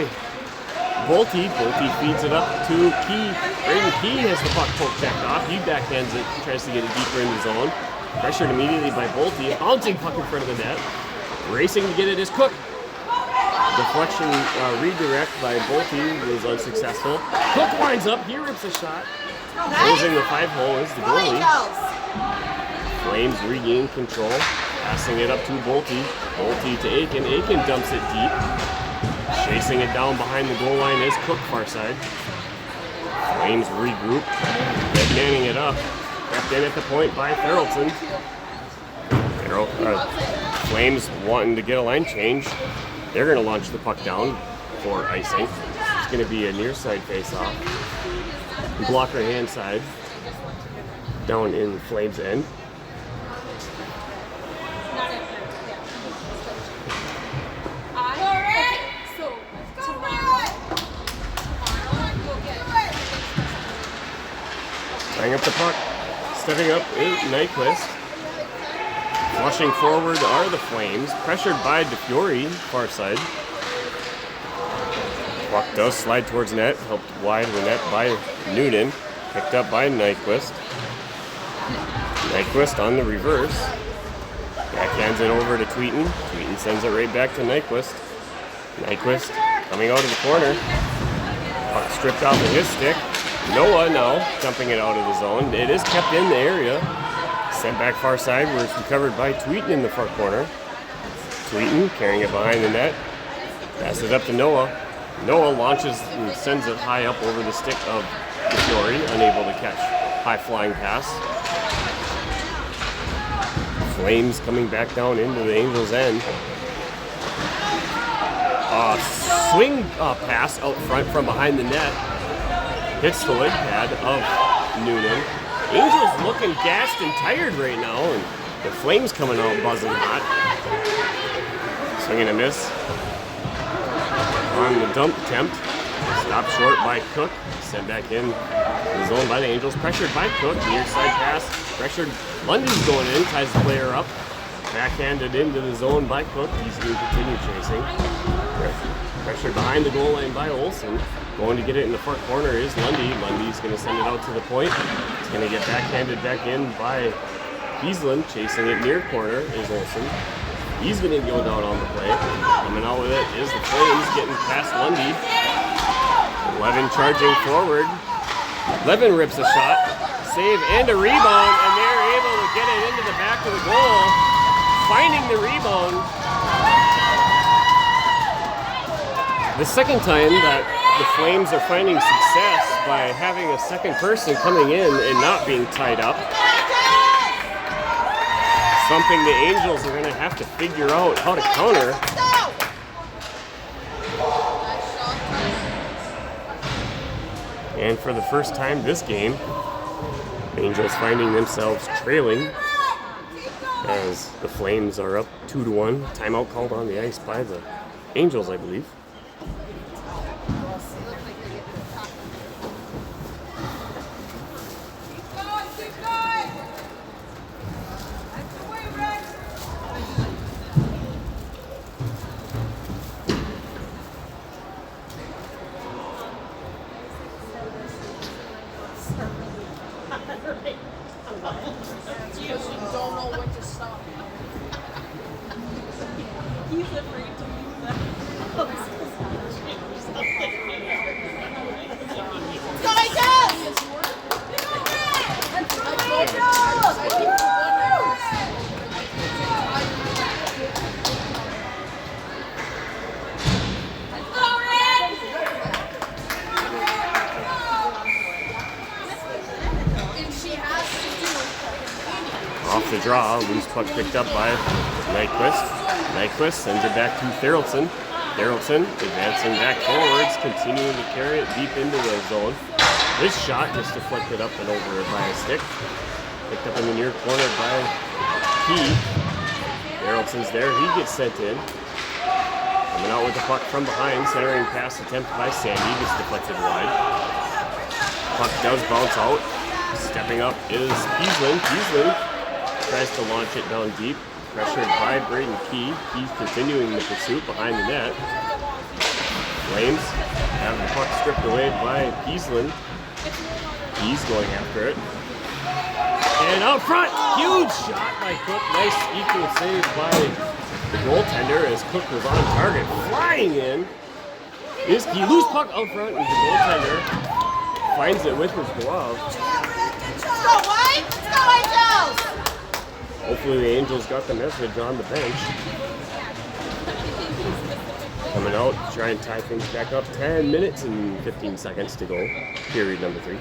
Bolte. Bolte feeds it up to Key. Braden Key has the puck poke checked off. He backhands it, tries to get it deeper in the zone. Pressured immediately by Bolte. Bouncing puck in front of the net. Racing to get it is Cook. Deflection redirect by Bolte was unsuccessful. Cook winds up, he rips a shot. Closing the 5-hole is the goalie. Flames regain control, passing it up to Bolte. Bolte to Aiken. Aiken dumps it deep. Chasing it down behind the goal line is Cook far side. Flames regroup, manning it up. Kept in at the point by Farrelton. Flames wanting to get a line change. They're going to launch the puck down for icing. It's going to be a near side face-off. Blocker hand side. Down in Flames' end. Tying up the puck. Stepping up is Nyquist. Flushing forward are the Flames. Pressured by DeFiore, far side. Puck does slide towards net. Helped wide of the net by Noonan. Picked up by Nyquist. Nyquist on the reverse. Backhands it over to Tweeten. Tweeten sends it right back to Nyquist. Nyquist coming out of the corner. Puck stripped off of his stick. Noah now jumping it out of the zone. It is kept in the area. Sent back far side where it's recovered by Tweeten in the far corner. Tweeten carrying it behind the net. Passes it up to Noah. Noah launches and sends it high up over the stick of DeFiore, unable to catch high flying pass. Flames coming back down into the Angels' end. Swing pass out front from behind the net. Hits the leg pad of Noonan. Angels looking gassed and tired right now, and the Flames coming out buzzing hot. Swing and a miss on the dump attempt. Stopped short by Cook. Sent back in the zone by the Angels. Pressured by Cook. Near side pass. Pressured. Lundy's going in. Ties the player up. Backhanded into the zone by Cook. He's going to continue chasing. Pressured behind the goal line by Olsen. Going to get it in the far corner is Lundy. Lundy's going to send it out to the point. It's going to get backhanded back in by Giesland. Chasing it near corner is Olsen. He's going to go down on the play. Coming out with it is the Flames getting past Lundy. Levin charging forward. Levin rips a shot. Save and a rebound, and they're able to get it into the back of the goal. Finding the rebound. The second time that the Flames are finding success by having a second person coming in and not being tied up. Something the Angels are going to have to figure out how to counter. And for the first time this game, the Angels finding themselves trailing as the Flames are up 2-1. Timeout called on the ice by the Angels, I believe. Off the draw, loose puck picked up by Nyquist. Nyquist sends it back to Therrelson. Therrelson advancing back forwards, continuing to carry it deep into the zone. This shot just deflected up and over by a stick. Picked up in the near corner by Key. Therrelson's there, he gets sent in. Coming out with the puck from behind, centering pass attempt by Sandy, gets deflected wide. Puck does bounce out. Stepping up is Giesland. Giesland tries to launch it down deep. Pressured by Braden Key. Key's continuing the pursuit behind the net. Flames have the puck stripped away by Giesland. Key's going after it. And out front, huge shot by Cook. Nice equal save by the goaltender as Cook was on target. Flying in is Key. Loose puck out front, and the goaltender finds it with his glove. Let's go, White! Let's go, Angels! Hopefully the Angels got the message on the bench. Coming out to try and tie things back up. 10 minutes and 15 seconds to go. Period number 3.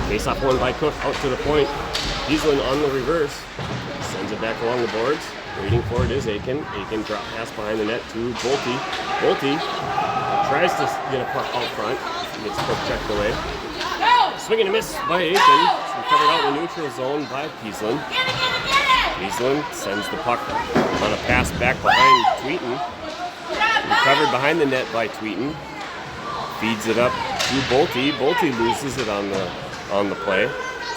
Face-off won by Cook, out to the point. Peaslin on the reverse. Sends it back along the boards. Waiting for it is Aiken. Aiken drop pass behind the net to Bolte. Bolte tries to get a puck out front. Gets Cook checked away. Swing and a miss by Aiken. It's recovered out in the neutral zone by Peaslin. Peaslin sends the puck on a pass back behind Tweeten. Recovered behind the net by Tweeten. Feeds it up to Bolte. Bolte loses it on the play.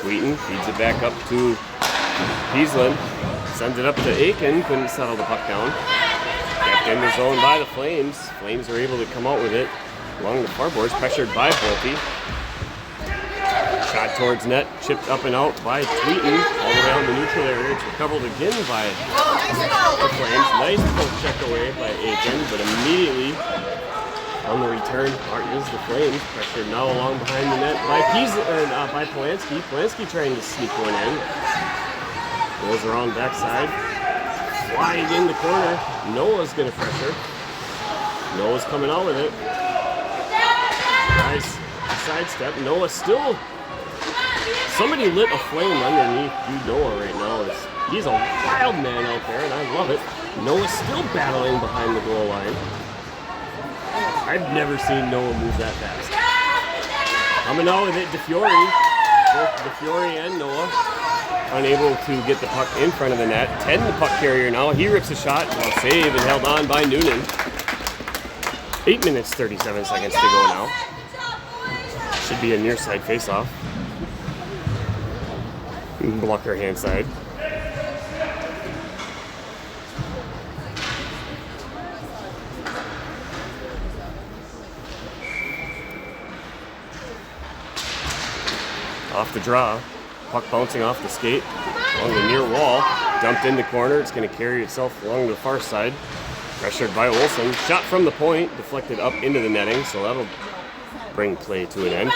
Tweeten feeds it back up to Peaslin. Sends it up to Aiken. Couldn't settle the puck down. Kept in the zone by the Flames. Flames are able to come out with it along the far boards. Pressured by Bolte. Shot towards net. Chipped up and out by Tweeten. All the way down the neutral area. It's recovered again by the Flames. Nice poke check away by Aiken. But immediately on the return is the Flames. Pressured now along behind the net by by Polanski. Polanski trying to sneak one in. Goes around backside. Flying in the corner. Noah's going to pressure. Noah's coming out with it. Nice sidestep. Noah still... Somebody lit a flame underneath Noah right now. He's a wild man out there, and I love it. Noah's still battling behind the goal line. I've never seen Noah move that fast. Coming out with it, DeFiore. Both DeFiore and Noah unable to get the puck in front of the net. 10 the puck carrier now. He rips a shot. Well, save and held on by Noonan. 8 minutes, 37 seconds to go now. Should be a near side face-off. Blocker hand side. Off the draw. Puck bouncing off the skate along the near wall. Dumped in the corner. It's going to carry itself along the far side. Pressured by Olsen. Shot from the point. Deflected up into the netting. So that'll bring play to an end.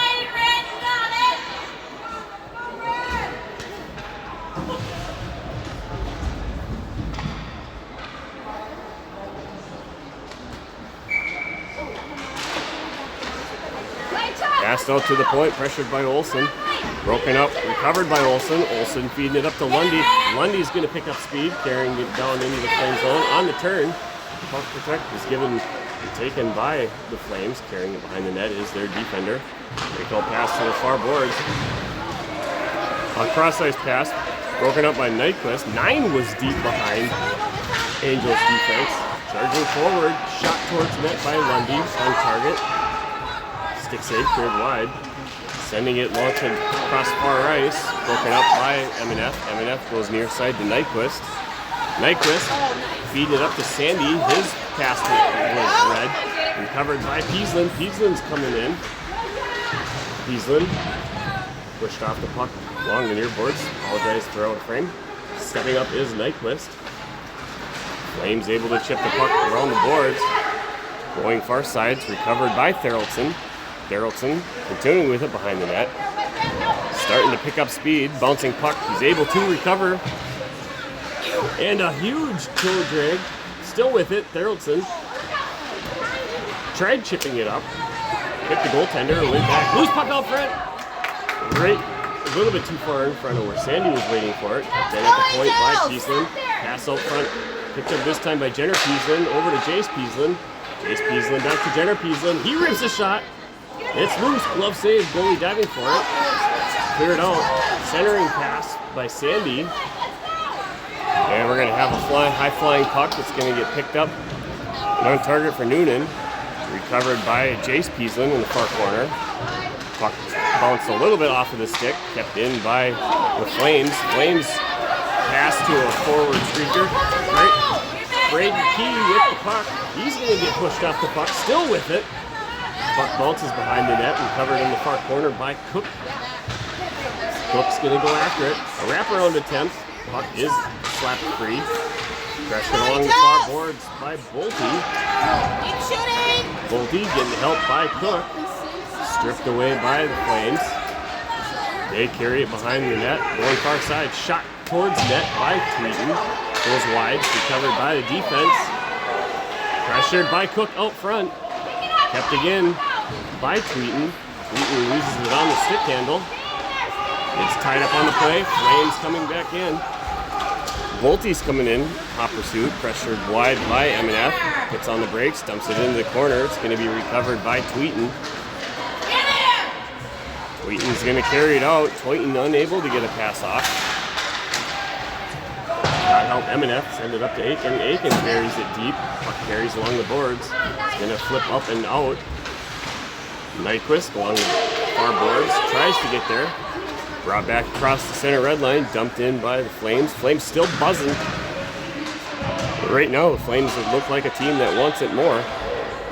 Passed out to the point. Pressured by Olsen. Broken up, recovered by Olsen. Olsen feeding it up to Lundy. Lundy's going to pick up speed, carrying it down into the Flame zone. On the turn, puck protect is taken by the Flames. Carrying it behind the net is their defender. Breakout pass to the far boards. A cross-ice pass, broken up by Nyquist. 9 was deep behind Angels defense. Charging forward, shot towards net by Lundy on target. Stick save, cleared wide. Sending it launching across far ice. Broken up by MNF. MNF goes near side to Nyquist. Nyquist feeding it up to Sandy. His pass was red. Recovered by Peaslin. Peaslin's coming in. Peaslin pushed off the puck along the near boards. Apologize for out of frame. Stepping up is Nyquist. Flames able to chip the puck around the boards. Going far sides. Recovered by Theraldson. Theraldson continuing with it behind the net. Starting to pick up speed. Bouncing puck. He's able to recover. And a huge toe drag. Still with it. Theraldson tried chipping it up. Hit the goaltender. Went back. Loose puck out front. Right. A little bit too far in front of where Sandy was waiting for it. Then at the point by Peaslin. Pass out front. Picked up this time by Jenner Peaslin. Over to Jace Peaslin. Jace Peaslin back to Jenner Peaslin. He rips a shot. It's loose. Glove save. Goalie diving for it. Cleared out. Centering pass by Sandy. And we're going to have a high-flying puck that's going to get picked up and on target for Noonan. Recovered by Jace Peaslin in the far corner. Puck bounced a little bit off of the stick. Kept in by the Flames. Flames pass to a forward streaker. Braden Key with the puck. He's going to get pushed off the puck. Still with it. Puck bounces behind the net and covered in the far corner by Cook. Cook's going to go after it. A wraparound attempt. Puck is slapped free. Pressured along the far boards by Bolte. Keep shooting! Bolte getting helped by Cook. Stripped away by the Flames. They carry it behind the net. Going far side. Shot towards net by Tweeten. Goes wide. Recovered by the defense. Pressured by Cook out front. Kept again by Tweeten. Tweeten loses it on the stick handle. It's tied up on the play. Flames coming back in. Bolte's coming in. Hot pursuit. Pressured wide by M&F. Gets on the brakes. Dumps it into the corner. It's going to be recovered by Tweeten. Tweeten's going to carry it out. Tweeten unable to get a pass off. Got help M&F. Send it up to Aiken. Aiken carries it deep. Puck carries along the boards. It's going to flip up and out. Nyquist along the far boards. Tries to get there. Brought back across the center red line. Dumped in by the Flames. Flames still buzzing. But right now, the Flames look like a team that wants it more.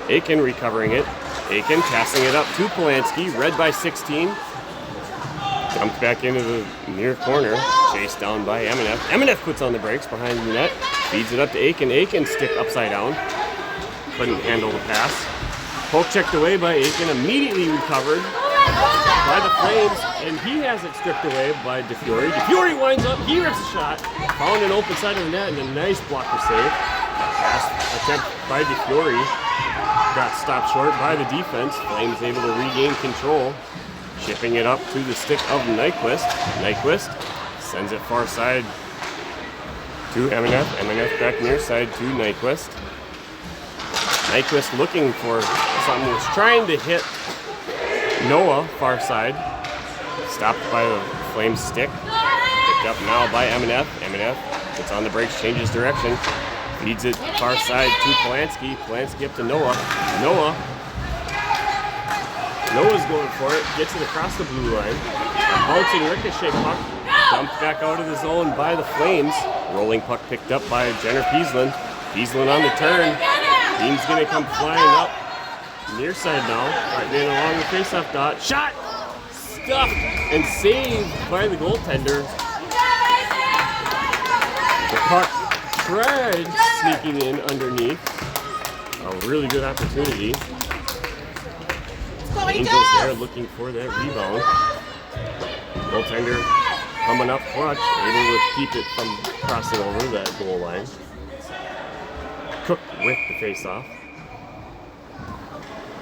Aiken recovering it. Aiken passing it up to Polanski. Red by 16. Dumped back into the near corner. Chased down by M&F. M&F puts on the brakes behind the net. Feeds it up to Aiken. Aiken stick upside down. Couldn't handle the pass. Poke checked away by Aiken. Immediately recovered by the Flames. And he has it stripped away by DeFiore. DeFiore winds up. He rips a shot. Found an open side of the net and a nice blocker save. Pass attempt by DeFiore. Got stopped short by the defense. Flames able to regain control. Chipping it up to the stick of Nyquist. Nyquist sends it far side to M&F. M&F back near side to Nyquist. Nyquist looking for something. Was trying to hit Noah far side. Stopped by the Flames stick. Picked up now by M&F. M&F gets on the brakes, changes direction. Feeds it far side to Polanski. Polanski up to Noah. Noah's going for it. Gets it across the blue line. A bouncing ricochet puck. Dumped back out of the zone by the Flames. Rolling puck picked up by Jenner Peaslin. Peaslin on the turn. Beam's going to come flying up. Near side now. Right in along the faceoff dot. Shot! Stuffed and saved by the goaltender. The puck tried sneaking in underneath. A really good opportunity. Angels there looking for that rebound. Goaltender coming up clutch, able to keep it from crossing over that goal line. Cook with the face-off.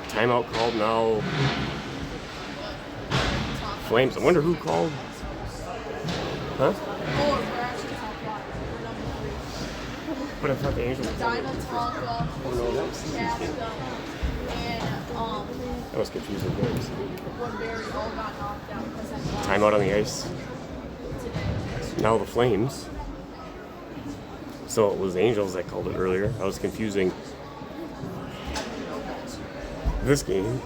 Timeout called now. Flames. I wonder who called. Huh? But I thought the Angels. Oh no, that was that was confusing games. Timeout on the ice. Now the Flames. So it was the Angels that called it earlier. I was confusing this game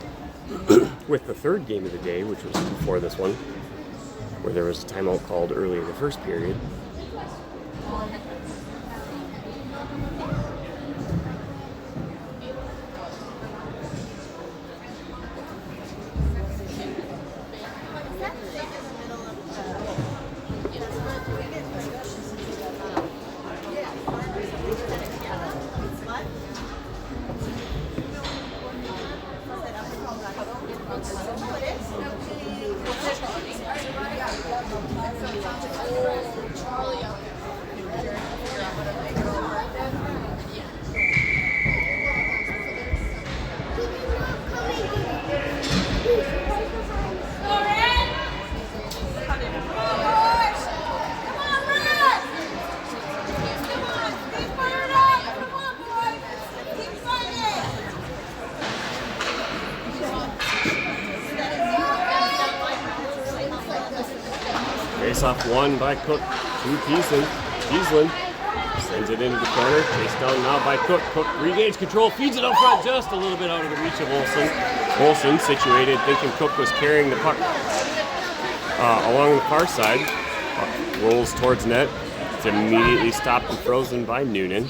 with the third game of the day, which was before this one, where there was a timeout called early in the first period. Face-off won by Cook to Peaslin. Peaslin sends it into the corner. Chased down now by Cook. Cook regains control, feeds it up front just a little bit out of the reach of Olsen. Olsen situated, thinking Cook was carrying the puck along the far side. Puck rolls towards net. It's immediately stopped and frozen by Noonan.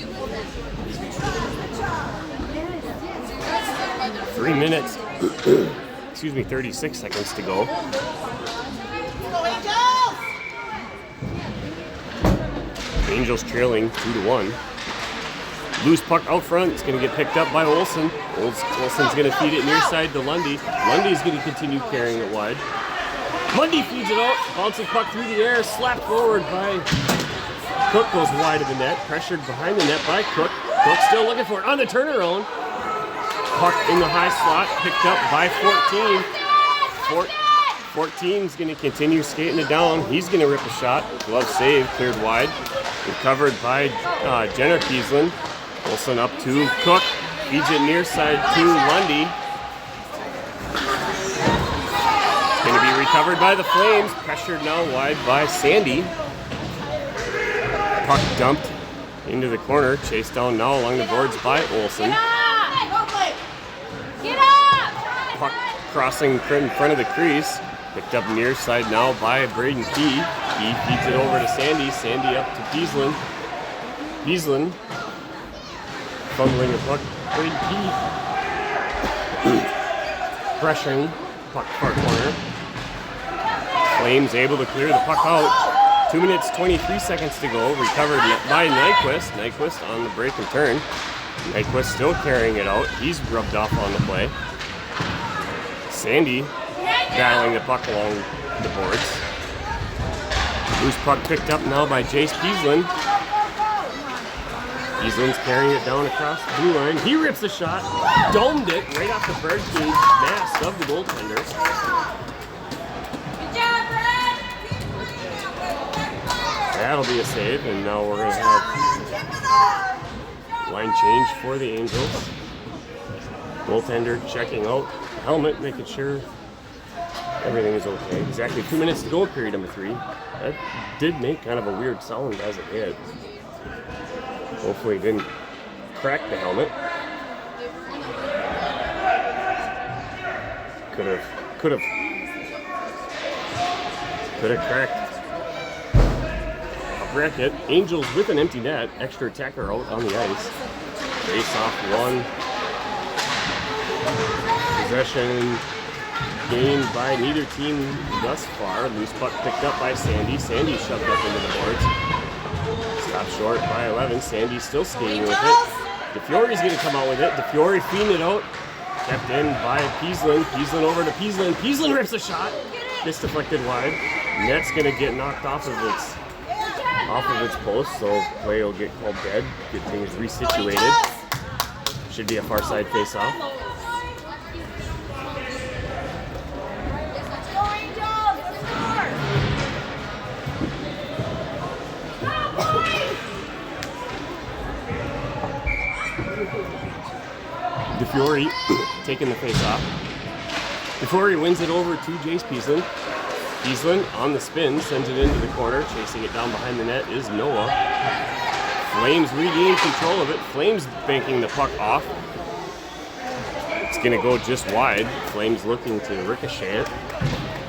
3 minutes, 36 seconds to go. Angels trailing 2-1. Loose puck out front. It's going to get picked up by Olsen. Olsen's going to feed it near side to Lundy. Lundy's going to continue carrying it wide. Lundy feeds it out. Bouncing puck through the air. Slapped forward by Cook. Goes wide of the net. Pressured behind the net by Cook. Cook still looking for it on the turnaround. Puck in the high slot. Picked up by 14. 14's going to continue skating it down. He's going to rip a shot. Glove save. Cleared wide. Recovered by Jenner Kiesland. Olsen up to Cook. Feeds it near side to Lundy. It's going to be recovered by the Flames. Pressured now wide by Sandy. Puck dumped into the corner. Chased down now along the boards by Olsen. Get up! Puck crossing in front of the crease. Picked up near side now by Braden Key. He feeds it over to Sandy. Sandy up to Kiesland. Kiesland fumbling the puck. Braden Key pressuring puck far corner. Flames able to clear the puck out. 2 minutes 23 seconds to go. Recovered by Nyquist. Nyquist on the break and turn. Nyquist still carrying it out. He's rubbed off on the play. Sandy battling the puck along the boards. Loose puck picked up now by Jace Kiesland. Kiesland's carrying it down across the blue line. He rips a shot, domed it right off the birdcage mask of the goaltender. Good job, Brad! That'll be a save, and now we're going to have line change for the Angels. Goaltender checking out the helmet, making sure everything is okay. Exactly 2 minutes to go, period number 3. That did make kind of a weird sound as it hit. Hopefully it didn't crack the helmet. Could have cracked a bracket. Angels with an empty net. Extra attacker out on the ice. Face off one. Possession gained by neither team thus far. Loose puck picked up by Sandy. Sandy shoved up into the boards. Stopped short by 11. Sandy still skating with it. DeFiore's going to come out with it. DeFiore feeding it out. Kept in by Kiesland. Kiesland over to Kiesland. Kiesland rips a shot. This deflected wide. Net's going to get knocked off of its post, so play will get called dead. Get things resituated. Should be a far side face-off. DeFiore taking the face off. DeFiore wins it over to Jace Kiesland. Kiesland on the spin, sends it into the corner. Chasing it down behind the net is Noah. Flames regain control of it. Flames banking the puck off. It's going to go just wide. Flames looking to ricochet it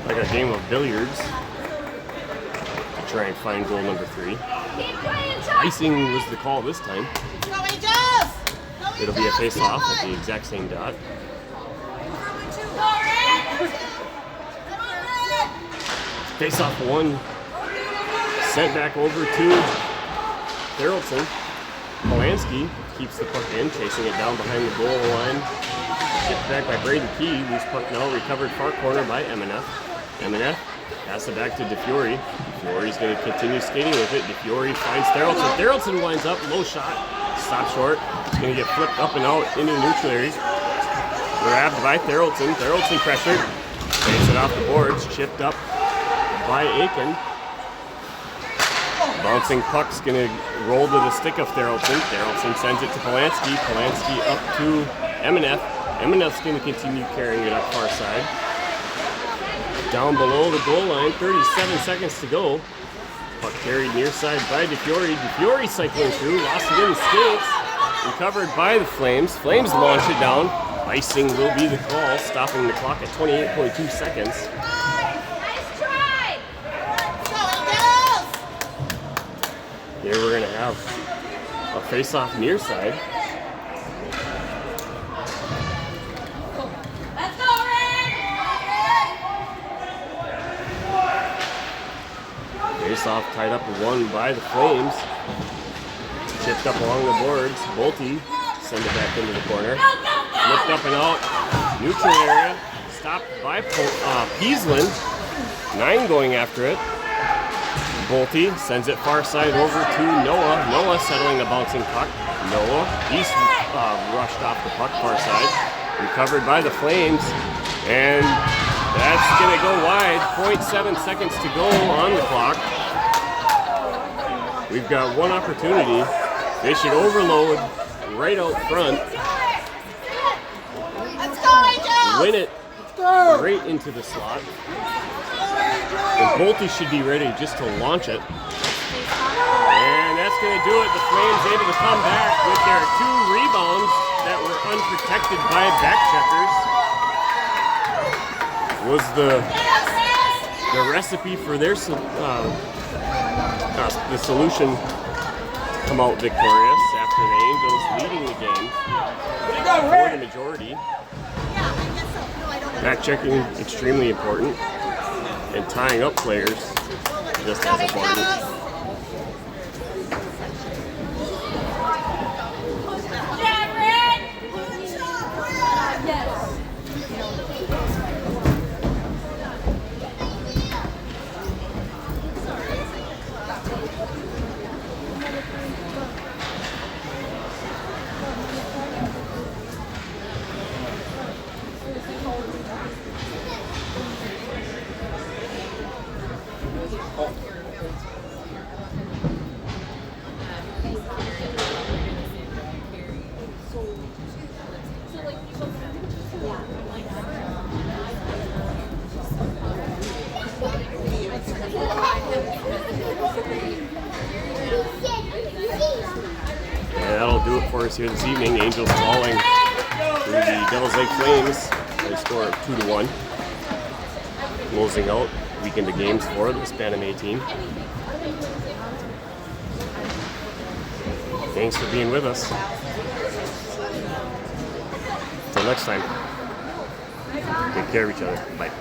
like a game of billiards to try and find goal number 3. Icing was the call this time. It'll be a face-off at the exact same dot. Face-off one. Sent back over to Harrelson. Polanski keeps the puck in, chasing it down behind the goal line. Tipped back by Braden Key. Loose puck now recovered far corner by Eminef. Eminef pass it back to DeFiore. DeFiore's going to continue skating with it. DeFiore finds Therrelson. Therrelson winds up, low shot. Stop short. It's going to get flipped up and out into the neutral area. Grabbed by Therrelson. Therrelson pressured. Takes it off the boards. Chipped up by Aiken. Bouncing puck's going to roll to the stick of Therrelson. Therrelson sends it to Polanski. Polanski up to Eminef. Eminef's going to continue carrying it up far side. Down below the goal line. 37 seconds to go. Puck carried near side by DeFiore. DeFiore cycling through, lost it in the skates. Recovered by the Flames. Flames launch it down. Icing will be the call, stopping the clock at 28.2 seconds. Nice try! Here we're going to have a face-off near side. Let's go, Rink! Face-off tied up 1 by the Flames. Chipped up along the boards. Bolte send it back into the corner. Flipped up and out. Neutral area. Stopped by Peaslin. 9 going after it. Bolte sends it far side over to Noah. Noah settling a bouncing puck. Noah, he's rushed off the puck far side. Recovered by the Flames. And that's going to go wide. 0.7 seconds to go on the clock. We've got one opportunity. They should overload right out front. Win it right into the slot. And Bolte should be ready just to launch it. And that's going to do it. The Flames able to come back with their 2 rebounds that were unprotected by back checkers. Was the recipe for their the solution to come out victorious after the Angels leading the game for the majority. Back checking extremely important, and tying up players just as important. That'll do it for us here this evening. Angels falling to the Devil's Lake Flames. They score 2-1. Closing out weekend of games for this Bantam A team. Thanks for being with us. Until next time, take care of each other. Bye.